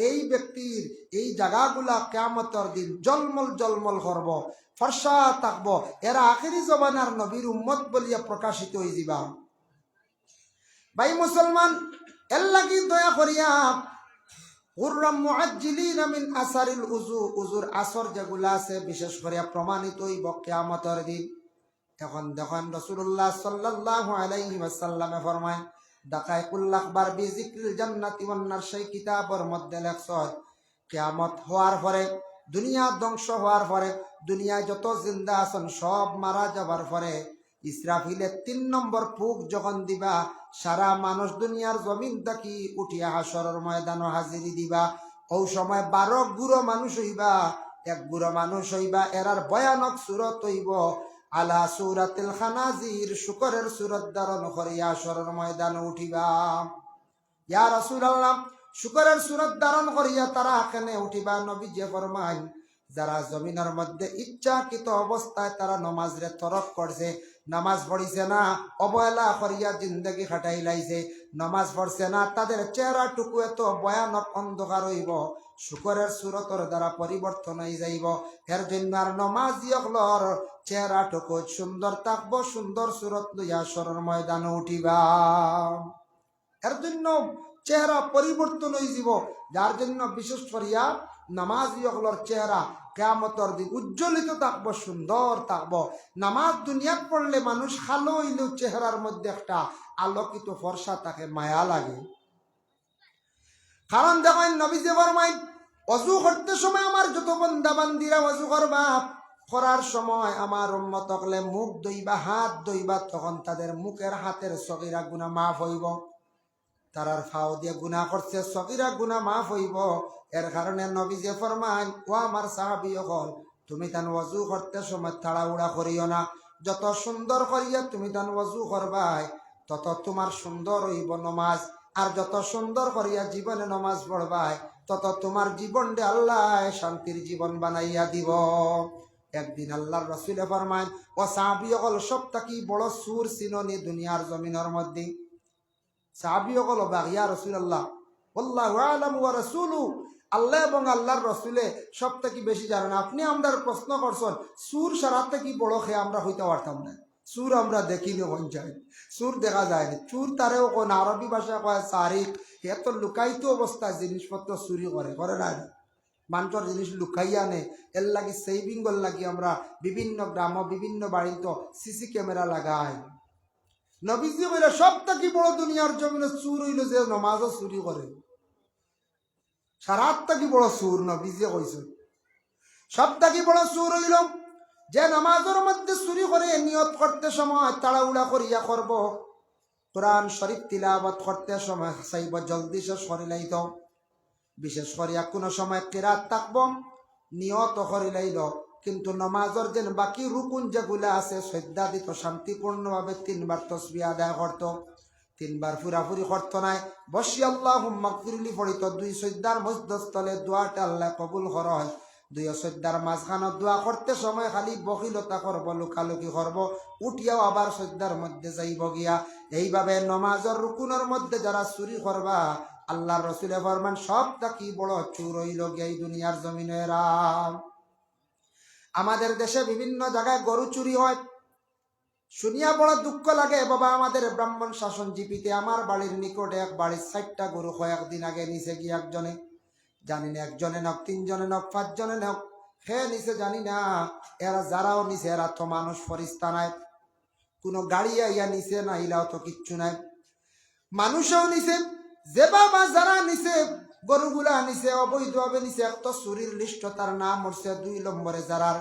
এই ব্যক্তির এই জায়গাগুলা কিয়ামতের দিন জলমল জলমল করব, ফর্সা থাকবো। এরা আখিরি জমানার নবীর উম্মত বলিয়া প্রকাশিত হয়ে যাবা। ভাই মুসলমান, এর লাগি দয়া করিয়া গুররাম মুআজ্জিলিনা মিন আসারিল উযু, উযুর আসর যেগুলা আছে বিশেষ করে প্রমাণিত হইব কিয়ামতের দিন। এখন দেখেন রাসূলুল্লাহ সাল্লাল্লাহু আলাইহি ওয়াসাল্লামে ফরমায়, দাকাইকুল আখবার বিজিক্রিল জান্নাতি ওয়ান নার, সেই কিতাবের মধ্যে লেখছে কিয়ামত হওয়ার পরে, দুনিয়া ধ্বংস হওয়ার পরে, দুনিয়ায় যত জিন্দা আছেন সব মারা যাবার পরে ইসরাফিলের 3 নম্বর ফুক যখন দিবা, সারা মানুষ দুনিয়ার জমিন থাকি উঠিয়া হাসরের ময়দানে হাজিরি দিবা। ওই সময় 12 গুরো মানুষ হইবা, এক গুরো মানুষ হইবা, এরার ভয়ানক সুরত হইব আলা সুরাতিল খানাজির, শুকরের সুরত ধারণ করিয়া হাসরের ময়দানে উঠিবা। ইয়া রাসূলুল্লাহ, শুকরের সুরত ধারণ করিয়া তারা এখানে উঠিবা? নবীজি ফরমান, যারা জমিনের মধ্যে ইচ্ছাকৃত অবস্থায় তারা নমাজরে তরক করছে, নামাজ পড়িছে না, অবহেলা করিয়া জিন্দগি খাটাই লাইছে, নামাজ পড়ছে না, তাদের চেহারাটুকু এত ভয়ানক অন্ধকার হইব, শুকরের সুরতর দ্বারা পরিবর্তন হয়ে যাইব। এর জন্য আর নমাজি হলর চেহারাটুকু সুন্দর থাকবো, সুন্দর সুরত লইয়া হাসরের ময়দানে উঠিবা। এর জন্য চেহারা পরিবর্তন হয়ে যাব, যার জন্য বিশেষ করিয়া নামাজি হলর চেহারা কিয়ামতের দিন উজ্জ্বলিত থাকবো, সুন্দর থাকবো। নামাজ দুনিয়াত পড়লে মানুষ খালো হইলেও চেহারার মধ্যে একটা আলোকিত ফর্সা থাকে, মায়া লাগে। কারণ দেখেন নবীজি ফরমায়, ওযু করতে সময় আমার যত বান্দা বান্দিরা ওযু করবা, করার সময় আমার উম্মত হলে মুখ ধুইবা, হাত ধুইবা, তখন তাদের মুখের হাতের সগীরা গুনাহ মাফ হইব। তারার ফাও দিয়ে গুনাহ করছে, সগীরা গুনাহ মাফ হইব। এর কারণে নবীজি ফরমান, ও আমার সাহাবী হল, তুমি তান ওযু করতে সময় তাড়াহুড়া করিও না। যত সুন্দর করিয়া তুমি তান ওযু করবাই, তত তোমার সুন্দর হইব নমাজ। আর যত সুন্দর করিয়া জীবনে নমাজ পড়বাই, তত তোমার জীবনটা আল্লাহ শান্তির জীবন বানাইয়া দিব। একদিন আল্লাহর রাসূলে ফরমান, ও সাহাবী হল সব থাকি বড় সুর সিননি দুনিয়ার জমিনের মধ্যে। সাহাবী হল, ইয়া রাসূলুল্লাহ, আল্লাহু আ'লামু ওয়া রাসূলুহু, আল্লাহ এবং আল্লাহর রসুলে সব থেকে বেশি জানেন। আপনি আমরা প্রশ্ন করছেন সুর সারার থেকে বড় খেয়ে আমরা হইতে পারতাম না। সুর আমরা দেখিনি পঞ্চায়েত, সুর দেখা যায়নি। চুর তারেও কোন আরবি ভাষা কয় সারিক, এত লুকাইতো অবস্থায় জিনিসপত্র চুরি করে না, মানুষের জিনিস লুকাইয়া আনে। এর লাগি সেভিংর লাগি আমরা বিভিন্ন গ্রাম বিভিন্ন বাড়িতে সিসি ক্যামেরা লাগাই। নবীজি কইলে সব থেকে বড় দুনিয়ার জমিনে চুর হইল যে নমাজও চুরি করে, সারাত থেকে বড় চুর নবীজি কইছে। সব থেকে বড় চুর হইল যে নামাজের মধ্যে চুরি করে নিয়ত করতে সময় তাড়াহুড়া করিয়া করব, কোরআন শরীফ তিলাওয়াত করতে সময় চাইব জলদি শেষ করে লাইত, বিশেষ করিয়া কোনো সময় কিরাত থাকব নিয়ত করে লাইল, কিন্তু নমাজের যেন বাকি রুকুন যেগুলা আছে শ্রদ্ধা দিত, শান্তিপূর্ণভাবে 3 বার তাসবিহ আদায় করত, 3 বার ফুরাফুরি করতো নাই, বসি আল্লাহুম্মা গফিরলি পড়িত। 2 সজ্জার মধ্যস্থলে দোয়াটা আল্লাহ কবুল হয়। 2 সজ্জার মাঝখানে দোয়া করতে সময় খালি বকিলতা করব, লুকালুকি করব, উঠিয়াও আবার সজ্জার মধ্যে যাইব গিয়া। এইভাবে নমাজের রুকুনের মধ্যে যারা চুরি করবা, আল্লাহর রাসূল ফরমান সব থেকে বড় চোর হইল গিয়া এই দুনিয়ার জমিনেরা। আমাদের দেশে বিভিন্ন জায়গায় গরু চুরি হয়, শুনিয়া বড় দুঃখ লাগে। বাবা আমাদের ব্রাহ্মণ শাসন জিপিতে আমার বাড়ির নিকটে এক বাড়ির 4টা গরু কয়েকদিন আগে নিচে গিয়ে একজনে, জানি না একজনে নক, 3 জনে নক, 5 জনে নক, খেয়ে নিচে জানি না। এরা যারাও নিচে এরা তো মানুষ ফরিস্তা নাই, কোনো গাড়ি আইয়া নিচে না ইলাও তো কিচ্ছু নাই, মানুষও নিচে। যে বাবা যারা নিচে গরুগুলা নিচে অবৈধভাবে নিচে, এক তো চুরির লিস্ট তার নাম উঠছে, 2 নম্বরে যারার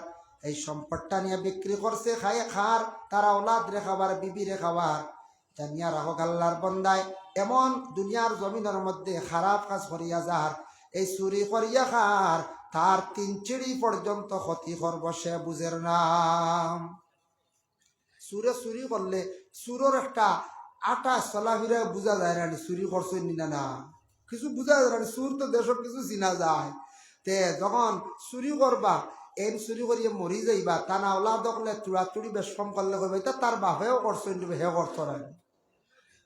এই সম্পদটা নিয়ে বিক্রি করছে খায় খার, তারা ওলাদ রে খাবার, বিবি রে খাবার। জানিয়া রাখো আল্লাহর বন্দায় এমন দুনিয়ার জমিনের মধ্যে খারাপ কাজ করিয়া যার, এই চুরি করিয়া খার, তার 3 চিড়ি পর্যন্ত ক্ষতি করব সে বুঝের নাম। চুরে চুরি করলে চুরের একটা আটা চলাফিরা বোঝা যায় না চুরি করছে না না, কিছু বোঝা যায় না। চুর তো দেশের কিছু চিনা যায়। তে যখন চুরি করবা, এই চুরি করিয়ে মরি যাইবা, তা না ওলা দখলে চুড়াচুড়ি বেশ কম করলে কইবা এটা তার বাপেও করছে হে করতো না।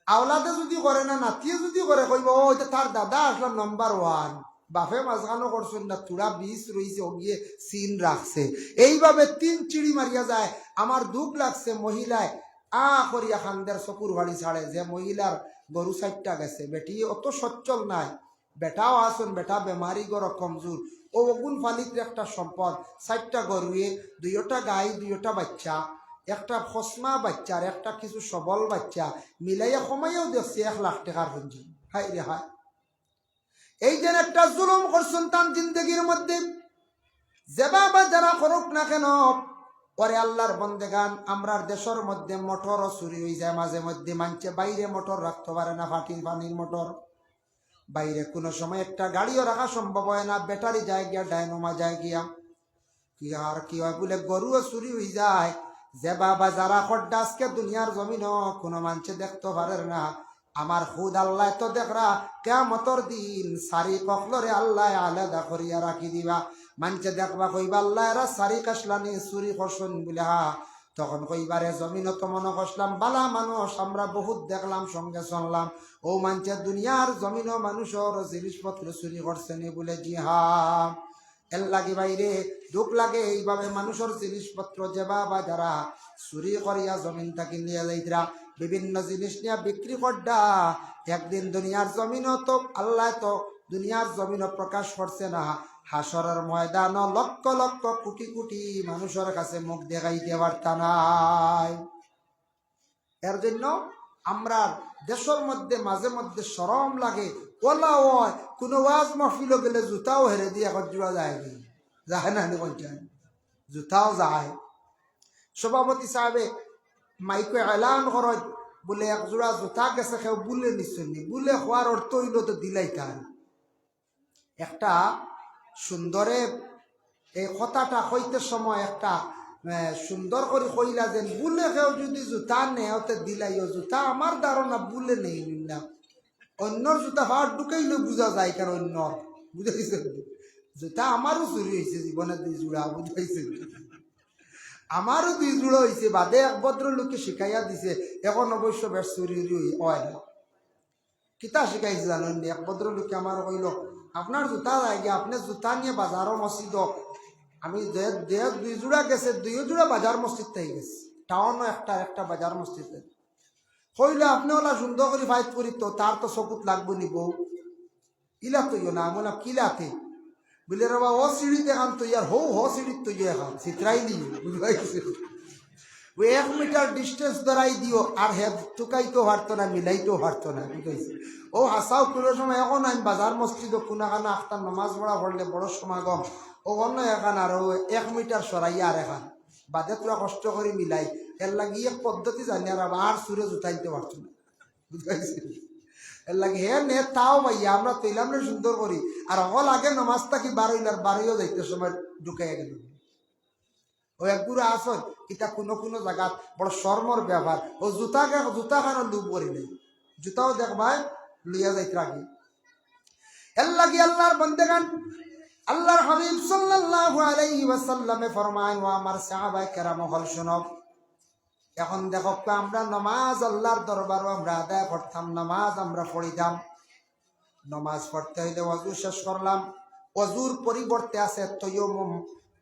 আওলাদে যদি করে না, নাতিয়ে যদি করে কইব ও এটা তার দাদা আসলাম নম্বর 1, বাপে মাঝখানো করছেন না, চূড়া 20 রয়েছে ও গিয়ে সিন রাখছে। এইভাবে 3 চিড়ি মারিয়া যায়। আমার দুঃখ লাগছে, মহিলায় করিয়া খান্দের চকুর বাড়ি ছাড়ে, যে মহিলার গরু 4টা গেছে, বেটি অত সচ্ছল নাই, বেটাও আসুন, বেটা বেমারি গর কমজোর, ও অগুন ফালিতে একটা সম্পদ, 4টা গরুয়ে, 2টা গাই, 2টা বাচ্চা, একটা ফসমা বাচ্চার একটা কিছু সবল বাচ্চা মিলাইয়া কমাইয়াও দেখছি 1 লাখ টাকার পুঁজি। হাই রে হায়, এই যে একটা জুলুম করছেন তার জিন্দগির মধ্যে। যে বাবা যারা করুক না কেন, পরে আল্লাহর বন্দেগান, আমরার দেশের মধ্যে মোটরও চুরি হয়ে যায় মাঝে মধ্যে। মানছে বাইরে মোটর রাখতে পারে না, পানির মোটর বাইরে কোনো সময় একটা গাড়িও রাখা সম্ভব হয় না, ব্যাটারি যায় গিয়া, ডায়নোমা যায় গিয়া, কি আর কি হয় বলে গরুও চুরি হয়ে যায়। যে বাবা যারা খড্ডা আজকে দুনিয়ার জমিন কোনো মানুষে দেখতে পারে না, আমার খুদ আল্লাহ তো দেখরা কিয়ামতের দিন সারি পকলরে আল্লাহ আলাদা করিয়া রাখি দিবা। মানুষে দেখবা কইবা আল্লাহ এরা সারি কাশলানি চুরি করছেন বলে, তখন কইবারে জমিন তো মনে করলাম বালা মানুষ, আমরা বহুত দেখলাম, সঙ্গে চললাম, ও মানুষের দুনিয়ার জমিন মানুষের জিনিসপত্র চুরি করছেন বলে। জি হ্যাঁ, এর লাগে বাইরে দুঃখ লাগে। এইভাবে মানুষের জিনিসপত্র যে বাবা যারা চুরি করিয়া জমিন থাকি নিয়ে যাইতরা, বিভিন্ন জিনিস নিয়ে বিক্রি করডা, একদিন দুনিয়ার জমিন তো আল্লাহ তো দুনিয়ার জমিন প্রকাশ করছে না, হাসরের ময়দান লক্ষ লক্ষ কোটি কোটি মানুষের কাছে মুখ দেখাইতে পারতা নাই। এর জন্য আমরা দেশের মধ্যে মাঝে মধ্যে শরম লাগে, ওলা হয় কোনো ওয়াজ মাহফিল গেলে জুতাও হেরে দিয়ে এখন জোড়া যায় নি, যায় না পঞ্চায়েত জুতাও যায়। সভাপতি সাহেবে মাইকে এলান করত বলে 1 জোড়া জুতা গেছে, কেউ বুলে নিশ্চয় নি, বুলে হওয়ার অর্থ হইল তো দিলাই তার একটা সুন্দরে। এই কথাটা হইতে সময় একটা সুন্দর করে কইলা যেন বুলে কেউ যদি জুতা নেই ওতে দিলাইও, জুতা আমার ধারণা বুলে নেই না, অন্যর জুতা হাত ঢুকাইলে বোঝা যায়, কারণ অন্য বুঝাইছে জুতা আমারও চুরি হয়েছে জীবনে 2 জোড়া, বুঝাইছে আমারও 2 জোড়া হয়েছে, বাদে এক ভদ্রলোকে শিখাইয়া দিছে, এখন অবশ্য বেশ চুরি হয় না। কিতা শিখাইছে জানেন? এক ভদ্রলোকে আমার কইল আপনার জুতা লাগে, আপনি জুতা নিয়ে বাজারও মসজিদ, আমি দুই জোড়া গেছে, দুই জোড়া বাজার মসজিদ থেকে গেছে, টাউনও একটা বাজার মসজিদ হইলে আপনি ওলা সুন্দর করে ফাইট করি তো তার তো চকুত লাগবো নিব ইলা তৈয় না আমি বললাম কিলাতে বলে রে ও সিঁড়িতে খান তৈয়ার হো সিঁড়ির তৈয় এখন চিত্রাই দিও বুঝবাইছি ওই 1 মিটার ডিস্টেন্স ধরাই দিও আর হে টুকাইতেও হারতো না মিলাইতেও হারতো না বুঝাইছি ও হাসাও কোনো সময় এখন আমি বাজার মসজিদও কোনাখানা আখতার নামাজ পড়া পড়লে বড় সমাগম ও অন্য এখান আর 1 মিটার সরাইয়া আর এখান বাদে তোরা কষ্ট করে মিলাই এর লাগিয়ে পদ্ধতি জানি আর আবার সুরে জুতাইতে পারছো না বুঝতে এর লাগে হে নে তাও ভাইয়া আমরা তৈলাম না সুন্দর করি আর অল আগে নামাজটা কি বারোইও যাইতে সময় ঢুকাইয়া গেল ও একগুলো আসল কিতা কোনো জায়গা বড় শর্মর ব্যবহার ও জুতা খানো লুপ করি নেই জুতাও দেখবাই লইয়া যাইতে রাখি এর লাগি আল্লাহর বন্দেগান আল্লাহর হাবিব সাল্লাল্লাহু আলাইহি ওয়াসাল্লামে ফরমায় ও আমার সাহাবায়ে কেরাম হল শুনো এখন দেখো আমরা নামাজ আল্লাহর দরবারও আমরা আদায় করতাম নামাজ আমরা পড়িতাম নামাজ পড়তে হইলে ওযু শেষ করলাম ওযুর পরিবর্তে আছে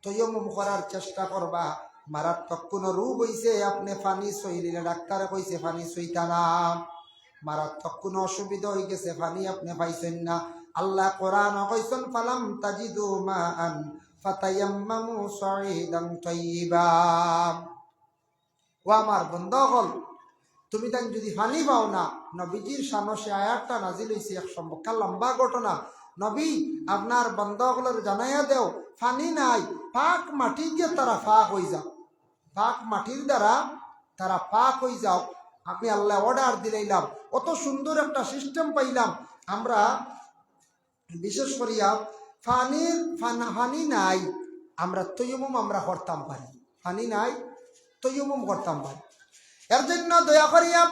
তয়ম্মুম করার চেষ্টা করবা মারাত্মক কোনো রোগ হইছে আপনি পানি সইলে ডাক্তারে কইছে পানি সইতা না মারাত্মক কোনো অসুবিধা হয়ে গেছে পানি আপনি পাইছেন না আল্লাহ কোরআন কইছেন ফালাম তাজিদু মাআন ফাতায়াম্মামু সাঈদান তাইয়্যিবা ও আমার বন্ধুগণ তুমি তাই যদি পানি পাও না নবীজির শানে আয়াতটা নাজিল হইছে এক সম্পর্কে লম্বা ঘটনা নবী আপনার বন্ধুগুলোর জানাইয়া দেও পানি নাই পাক মাটি দিয়ে তারা পাক হয়ে যাও পাক মাটির দ্বারা তারা পাক হয়ে যাও আমি আল্লাহ অর্ডার দিলাম অত সুন্দর একটা সিস্টেম পাইলাম আমরা বিশেষ করিয়া পানি নাই আমরা তয়ম্মুম আমরা করতাম পারি পানি নাই তয়ম্মুম করতাম পারি এর জন্য দয়া করিয়া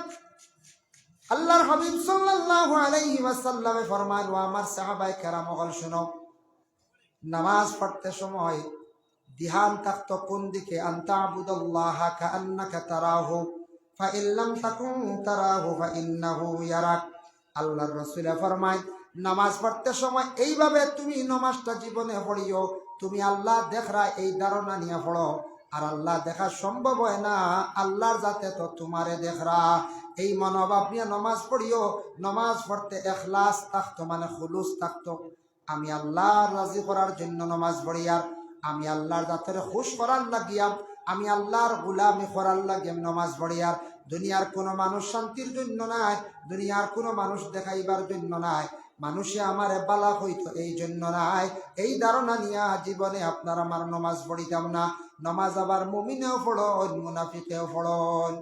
আল্লাহর হাবিব সাল্লাল্লাহু আলাইহি ওয়াসাল্লামে ফরমান ও আমার সাহাবায়ে কেরাম হল শুনো নামাজ পড়তে সময় ধ্যান থাকতো কোন দিকে আনতা আবুদাল্লাহা কাআন্নাকা তারাহু ফাইন লাম তাকুন তারাহু ফাইন্নাহু ইয়ারাক আল্লাহর রাসূল ফরমায় নামাজ পড়তে সময় এইভাবে তুমি নামাজটা জীবনে পড়িও তুমি আল্লাহ দেখরা এই ধারণা নিয়ে পড়ো আর আল্লাহ দেখা সম্ভব হয় না আল্লাহর যাতে তো তোমারে দেখরা এই মনোভাব নিয়ে নামাজ পড়িও নামাজ পড়তে ইখলাস থাকতো মানে খুলুস থাকতো আমি আল্লাহর রাজি করার জন্য নামাজ পড়ি আর আমি আল্লাহর জাতের খুশ করার লাগিয়া আমি আল্লাহর গোলামি করার লাগিয়া নামাজ পড়ি আর দুনিয়ার কোনো মানুষ শান্তির জন্য নাই দুনিয়ার কোনো মানুষ দেখাইবার জন্য নাই মানুষে আমার বালা হইতো এই জন্য নাই এই ধারণা নিয়ে জীবনে আপনার আমার নামাজ পড়িতাম না নামাজ আবার মুমিনেও পড়ন মুনাফিকেও পড়ন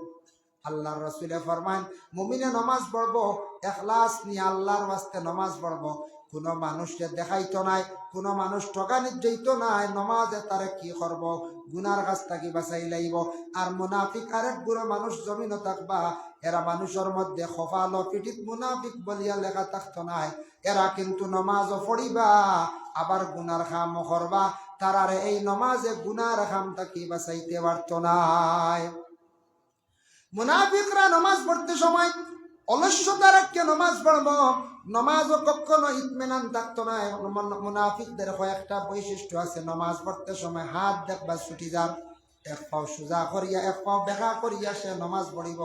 আল্লাহর রাসূল ফরমান মুমিনে নামাজ পড়বো ইখলাস নিয়ে আল্লাহর ওয়াস্তে নামাজ পড়বো কোনো মানুষকে দেখাইতো নাই কোনো মানুষ ঠকানিত যাইতো নাই নামাজে তারে কি করব গুনার কাছ থেকে বাঁচাই লাইব আর মুনাফিক আরেক গুলো মানুষ জমিনও থাকবা এরা মানুষের মধ্যে খফাল পিঠিত মুনাফিক বলিয়া লেখা থাকতো নাই এরা কিন্তু নামাজও পড়িবা আবার গুনার কাম করবা তারারে এই নামাজে গুনার কাম থেকে বাঁচাইতে পারতো নাই মুনাফিকরা নামাজ পড়তে সময় অলস্যতা রাখে নামাজ পড়ব নামাজও কখনো ইতমিনান থাকতো না মুনাফিকদের কয়েকটা বৈশিষ্ট্য আছে নামাজ পড়তে সময় হাত দেখবা ছুটি যার এক পাও সোজা করিয়া এক পাও বেকা করিয়া সে নামাজ পড়িব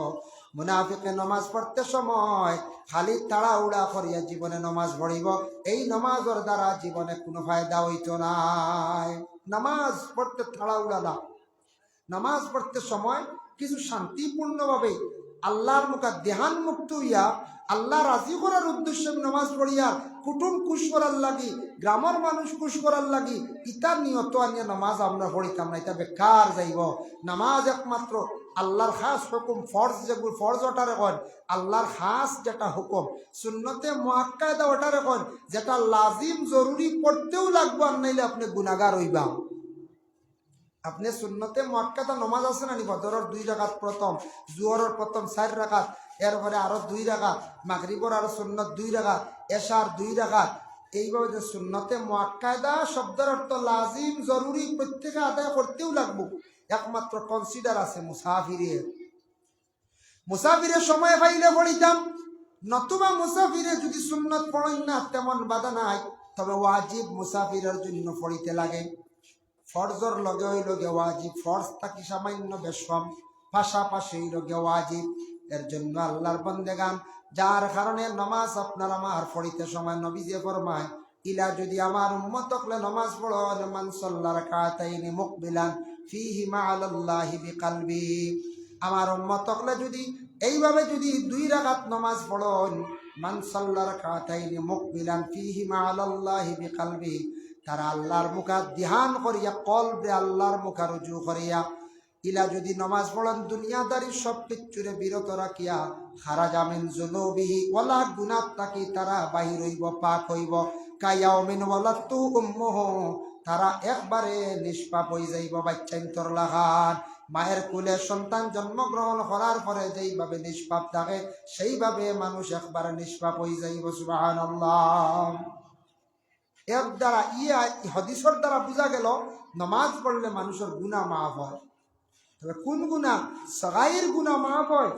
মুনাফিকে নামাজ পড়তে সময় খালি তাড়াহুড়া করিয়া জীবনে নামাজ পড়িব এই নামাজের দ্বারা জীবনে কোনো ফায়দা হইতো নাই নামাজ পড়তে তাড়াহুড়া না নামাজ পড়তে সময় কিছু শান্তিপূর্ণভাবে আল্লাহর মুখা ধ্যান মুক্ত হইয়া আল্লাহ রাজি করার উদ্দেশ্যে নামাজ পড়িয়া কুটুম খুশ করার লাগি গ্রামের মানুষ খুশ করার লাগি ইতার নিয়ত আনিয়া নামাজ আমরা পড়িতাম না এটা বেকার যাইব নামাজ একমাত্র আল্লাহর খাস হুকুম ফরজ যেগুলো ফরজ ওটার এখন আল্লাহর খাস যেটা হুকুম সুন্নতে মুআক্কাদা ওটার এখন যেটা লাজিম জরুরি পড়তেও লাগবো আর নাইলে আপনি গুনাহগার হইবা আপনি সুন্নতে মুআক্কাদা নামাজ আছে না নি ফজরের 2 রাকাত প্রথম জোহরের প্রথম 4 রাকাত এরপরে আরো 2 রাকাত মাগরিবের আরো সুন্নত 2 রাকাত এশার 2 রাকাত এইভাবে যে সুন্নতে মুআক্কাদা শব্দের অর্থ লাজিম জরুরি প্রত্যেকে আদায় করতেও লাগবো একমাত্র কনসিডার আছে মুসাফিরের সময় পাইলে পড়িতাম নতুবা মুসাফিরে যদি সুন্নত পড়েন না তেমন বাধা নাই তবে ওয়াজিব মুসাফিরের জন্য পড়িতে লাগে। ফরজর লগে হইল গে ওয়াজিব, ফরজ থাকি সামান্য বেশম, পাশাপাশি হইল গে ওয়াজিব। এর জন্য আল্লাহর বান্দেগান, যার কারণে নামাজ আপনার আমার পড়িতে সময় নবীজি ফরমায়, ইলা যদি আমার উম্মত হকলে নামাজ পড়ো, মান সাল্লা রাকাতাইনি মুকবিলান ফীহিমা আলাল্লাহি বিকলবি, আমার উম্মত হকলে যদি এইভাবে যদি 2 রাকাত নামাজ পড়ন, মান সাল্লা রাকাতাইনি মুকবিলান ফীহিমা আলাল্লাহি বিকলবি, তারা আল্লাহর মুখা ধ্যান করিয়া কলবে আল্লাহর মুখা রুজু করিয়া, ইলা যদি নমাজ পড়েন দুনিয়াদারি সব কিচ্ছুরে বিরত রাখিয়া, খারাজা মিন যুনুবিহি, ওয়ালা গুনাহ তাকি তারা বাহির হইব, পাক হইব, কায়াউমিন ওয়ালাতু উম্মুহু, তারা একবারে নিষ্পাপ হয়ে যাইব। বাচ্চাইন্তর লাগান মায়ের কুলে সন্তান জন্মগ্রহণ করার পরে যেইভাবে নিষ্পাপ থাকে, সেইভাবে মানুষ একবারে নিষ্পাপ হয়ে যাইব। সুবহানাল্লাহ। এর দ্বারা হদিসের দ্বারা বোঝা গেল নমাজ পড়লে মানুষের গুনাহ মাফ হয়। তবে কোন গুনাহ? সগাইর গুনাহ মাফ হয়।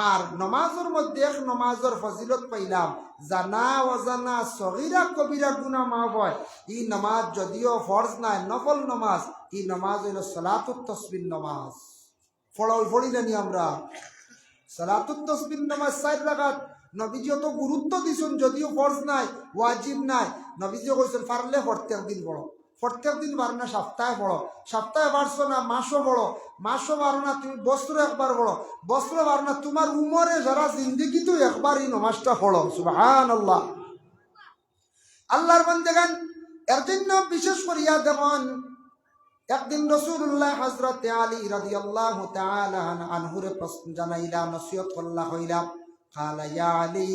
আর নমাজের মধ্যে এক নমাজের ফজিলত পাইলাম, জানা অজানা সগীরা কবিরা গুনাহ মাফ হয়। এই নমাজ যদিও ফরজ নাই, নফল নমাজ, এই নমাজ হইল সালাতুত তাসবিহ নমাজ। পড়িলেনি আমরা সালাতুত তাসবিহ নমাজ 4 রাকাত। নবীজি অত গুরুত্ব দিছেন, যদিও ফরজ নাই, ওয়াজিব নাই। নবীজি কইছেন পারলে প্রত্যেক দিন পড়ো, প্রত্যেক দিন পারো না সপ্তাহে পড়ো, সপ্তাহে পারছো না মাসও পড়ো, মাসও পারো না তুমি বছরে একবার পড়ো, বছরে পারো না তোমার উমরে যারা জিন্দিগি তো একবার এই নমাজটা পড়ো। সুবহানাল্লাহ। আল্লাহর বান্দাগান, এর জন্য বিশেষ করিয়া দেখুন, একদিন রাসূলুল্লাহ হযরত আলী রাদিয়াল্লাহু তাআলা আনহুরে প্রশ্ন জানাইলা, নসিহত করলা হইলা, কালা ইয়া আলী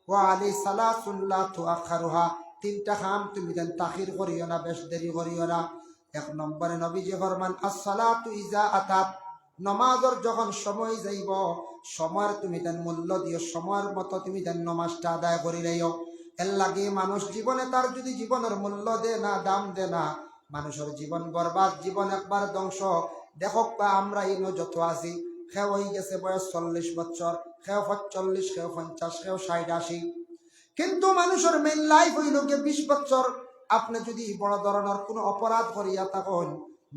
ওয়া আলী সালাসুন লা তুআখারুহা, 3টা কাম তুমি যেন তাখির করিও না, বেশ দেরি করিও না। 1 নম্বরে নবীজি ফরমান, as-সালাতু ইজা আতাত, নামাজের যখন সময় যাইব, সময়ের তুমি যেন মূল্য দিও, সময়ের মতো তুমি যেন নামাজটা আদায় করি লইও। এর লাগে মানুষ জীবনে তার যদি জীবনের মূল্য দে না, দাম দে না, মানুষের জীবন বরবাদ, জীবন একবার ধ্বংস। দেখো আমরা ইনো যত আছি, কেউ হয়ে গেছে বয়স 40 বছর, কেউ 45, কেউ 50, কেউ 60, 80, কিন্তু মানুষের মেইন লাইফ হইল গিয়ে 20 বছর। আপনি যদি বড় ধরনের কোনো অপরাধ করিয়া থাকেন,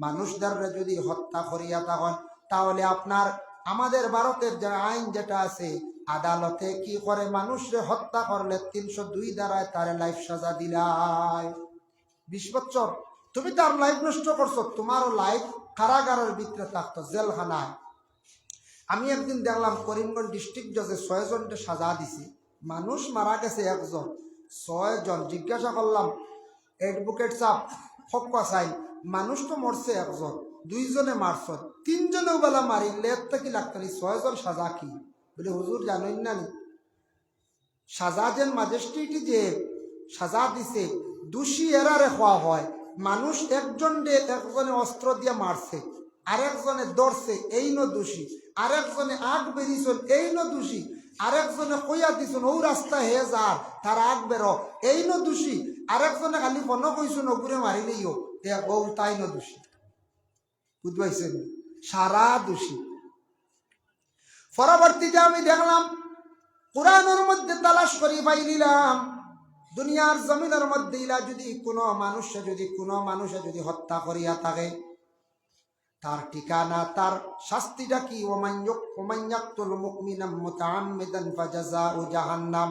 মানুষদের যদি হত্যা করিয়া থাকেন, তাহলে আপনার আমাদের ভারতের যে আইন যেটা আছে, আদালতে কি করে, মানুষরে হত্যা করলে 302 দ্বারায় তার লাইফ সাজা দিলাই। 20 বছর তুমি তার লাইফ নষ্ট করছো, তোমারও লাইফ কারাগারের ভিতরে থাকতো, জেলখানায়। আমি একদিন দেখলাম করিমগঞ্জ ডিস্ট্রিক্ট জজে 6 জনকে সাজা দিছে, মানুষ মারা গেছে 1 জন, 6 জন। জিজ্ঞাসা করলাম অ্যাডভোকেট সাহেব, হক্কা চাই, মানুষ তো মরছে 1 জন, 2 জনে মারছ, 3 জনেও বেলা মারিলে এত কি লাগতো, 6 জন সাজা কি? বলে হুজুর জানেন না নি, সাজা যেন ম্যাজিস্ট্রেট যে সাজা দিছে, দোষী এরারে হওয়া হয়। মানুষ একজনে অস্ত্র দিয়ে মারছে, আরেকজনে ধরছে, এই ন দোষী, আরেকজনে আগ বেরিয়েছেন, এই ন দোষী, আরেকজনে কইয়া দিছেন ও রাস্তা হে যার, তার আগ বেরো, এই ন দোষী, আরেকজনে খালি ফোন কইছেন ওগুরে মারিলেইও ও তাই ন দোষী। বুঝবাইছেন? সারা দোষী। পরবর্তীতে আমি দেখলাম কোরআনের মধ্যে তালাশ করি পাইলাম, দুনিয়ার জমিনের মধ্যে ইলা যদি কোনো মানুষে যদি হত্যা করিয়া থাকে, তার ঠিকানা, তার শাস্তিটা কি? ওমান ইয়াকতুল মুমিনান মুতাআম্মিদান ফাজাযাউ জাহান্নাম।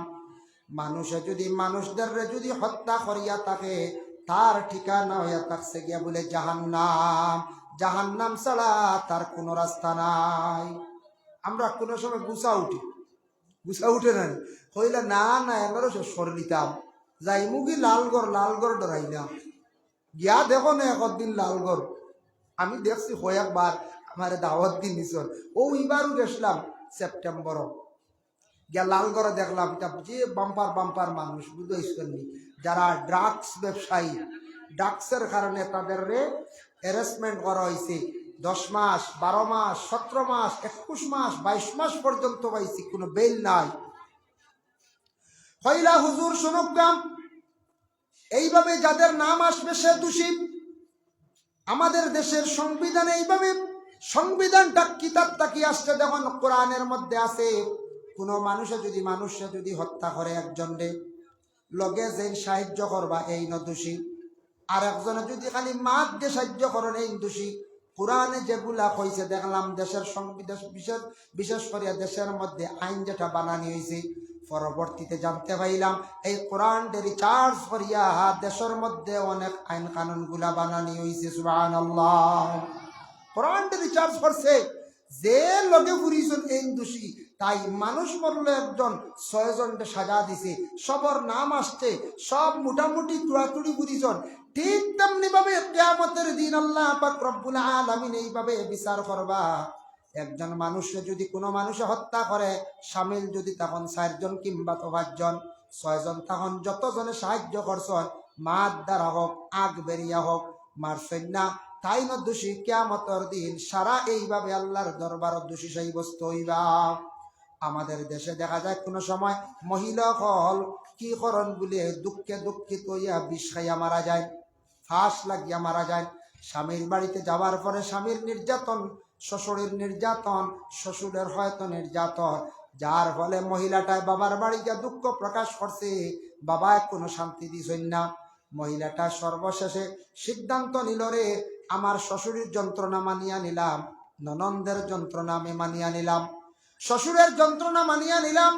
মানুষে যদি মানুষদের যদি হত্যা করিয়া থাকে, তার ঠিকানা হইয়া থাকছে গিয়া বলে জাহান্নাম। জাহান্নাম ছাড়া তার কোনো রাস্তা নাই। আমরা কোনো সময় গুছা উঠে না হইলে না এনারও সর নিতাম, যাই মুগি লালগড় ডরাইলাম, গিয়া দেখো না একদিন লালগড় আমি দেখছি কয়েকবার, আমার দাওয়াত দিন নিছর, ও এবারও গেছিলাম সেপ্টেম্বর, গিয়া লালগড়ে দেখলাম যে বাম্পার মানুষ, বুঝতে যারা ড্রাগস ব্যবসায়ী, ড্রাগসের কারণে তাদের হ্যারাসমেন্ট করা হয়েছে, 10 মাস, 12 মাস, 17 মাস, 21 মাস, 22 মাস পর্যন্ত পাইছি, কোনো বেল নাই। হইলা হুজুর শুনুকাম, এইভাবে যাদের নাম আসবে সে দোষী। আমাদের দেশের সংবিধানে এইভাবে সংবিধানটা কিতাবটা কি আসছে দেখুন, কোরআনের মধ্যে আছে, কোনো মানুষে যদি হত্যা করে একজনরে, লগে যে সাহায্য করবা এই ন দোষী, আর একজনে যদি খালি মাত দিয়ে সাহায্য করেন এই দোষী। কোরআনে যেগুলা কইছে দেখলাম দেশের সংবিধান বিশেষ করে দেশের মধ্যে আইন যেটা বানানি হয়েছে, পরবর্তীতে জানতে পাইলাম এই কোরআনটা রিচার্জ করিয়া দেশের মধ্যে অনেক আইন কানুন গুলা বানানি হয়েছে। সুবহানাল্লাহ। কোরআনটা রিচার্জ করছে যে লগে ঘুরিয়েছেন এই দোষী, তাই মানুষ মরলে একজন 6 জনকে সাজা দিছে, সবর নাম আসছে, সব মোটামুটি তুড়াতুড়ি ঘুরিয়েছেন। ঠিক তেমনি ভাবে কিয়ামতের দিন আল্লাহ পাক রব্বুল আলামিন এইভাবে বিচার করবা। একজন মানুষে যদি কোনো মানুষে হত্যা করে, শামিল যদি তখন 4 জন কিংবা 5 জন, 6 জন, তখন যতজনে সাহায্য করছেন, মাত দ্বারা হোক আগ বেরিয়া হোক, মারছেন না, তাই না দোষী কিয়ামতের দিন সারা এইভাবে আল্লাহর দরবার দোষী সাব্যস্ত হইবা। আমাদের দেশে দেখা যায় কোনো সময় মহিলা হল কি করন বলে দুঃখে দুঃখিত হইয়া বিষ খাইয়া মারা যায়, ফাঁস লাগিয়া মারা যায়। স্বামীর বাড়িতে যাওয়ার পরে স্বামীর নির্যাতন, শ্বশুরের নির্যাতন, শ্বশুরের হয়তো নির্যাতন, যার ফলে মহিলাটায় বাবার বাড়ি গিয়া দুঃখ প্রকাশ করছে, বাবা কোনো শান্তি দিছেন না। মহিলাটা সর্বশেষে সিদ্ধান্ত নিল, রে আমার শ্বশুরের যন্ত্রণা মানিয়া নিলাম, ননন্দের যন্ত্রণা আমি মানিয়া নিলাম, শ্বশুরের যন্ত্রণা মানিয়া নিলাম,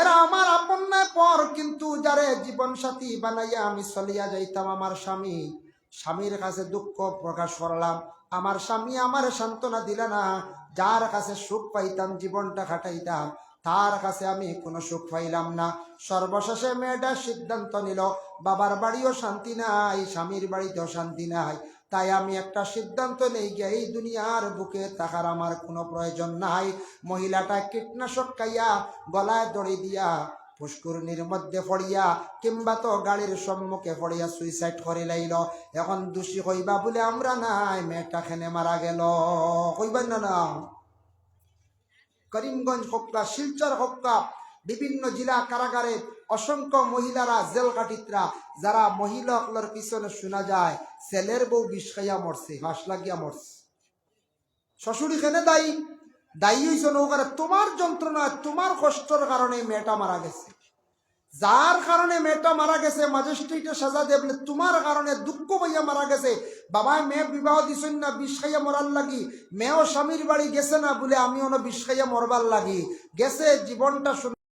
এরা আমার আপন নয় পর, কিন্তু যারে জীবন সাথী বানাইয়া আমি চলিয়া যাইতাম আমার স্বামী, স্বামীর কাছে দুঃখ প্রকাশ করলাম, আমার স্বামী আমার সান্ত্বনা দিল না, যার কাছে সুখ পাইতাম জীবনটা কাটাইতাম তার কাছে আমি কোনো সুখ পাইলাম না। সর্বশেষে মেয়েটা সিদ্ধান্ত নিল, বাবার বাড়িও শান্তি নাই, স্বামীর বাড়িতেও শান্তি নাই, তাই আমি একটা সিদ্ধান্ত নেই গিয়ে এই দুনিয়ার বুকে থাকার আমার কোনো প্রয়োজন নাই। মহিলাটা কীটনাশক খাইয়া গলায় দড়ি দিয়া পুষ্করিণীর মধ্যে পড়িয়া কিংবা তো গাড়ির সম্মুখে পড়িয়া সুইসাইড করে লাইল। এখন দোষী হইবা বলে আমরা নাই, মেয়েটা খেনে মারা গেল, হইবেন না না। করিমগঞ্জ হক্কা, শিলচর হক্কা, বিভিন্ন জেলা কারাগারে অসংখ্য মহিলারা জেল কাটিতরা, যারা মহিলাগুলোর পিছনে শোনা যায় ছেলের বউ বিষ খাইয়া মরছে, ফাঁস লাগিয়া মরছে। শ্বশুরি খেনে দায়ী, দায়ী হইছে নৌকারে তোমার যন্ত্রণা তোমার কষ্টর কারণে মেয়েটা মারা গেছে, যার কারণে মেয়েটা মারা গেছে ম্যাজিস্ট্রেটে সাজা দেবলে তোমার কারণে দুঃখ পাইয়া মারা গেছে। বাবায় মেয়ে বিবাহ দিছেন না বিষ খাইয়া মরার লাগি, মেয়েও স্বামীর বাড়ি গেছে না বলে আমিও না বিষ খাইয়া মরবার লাগি গেছে, জীবনটা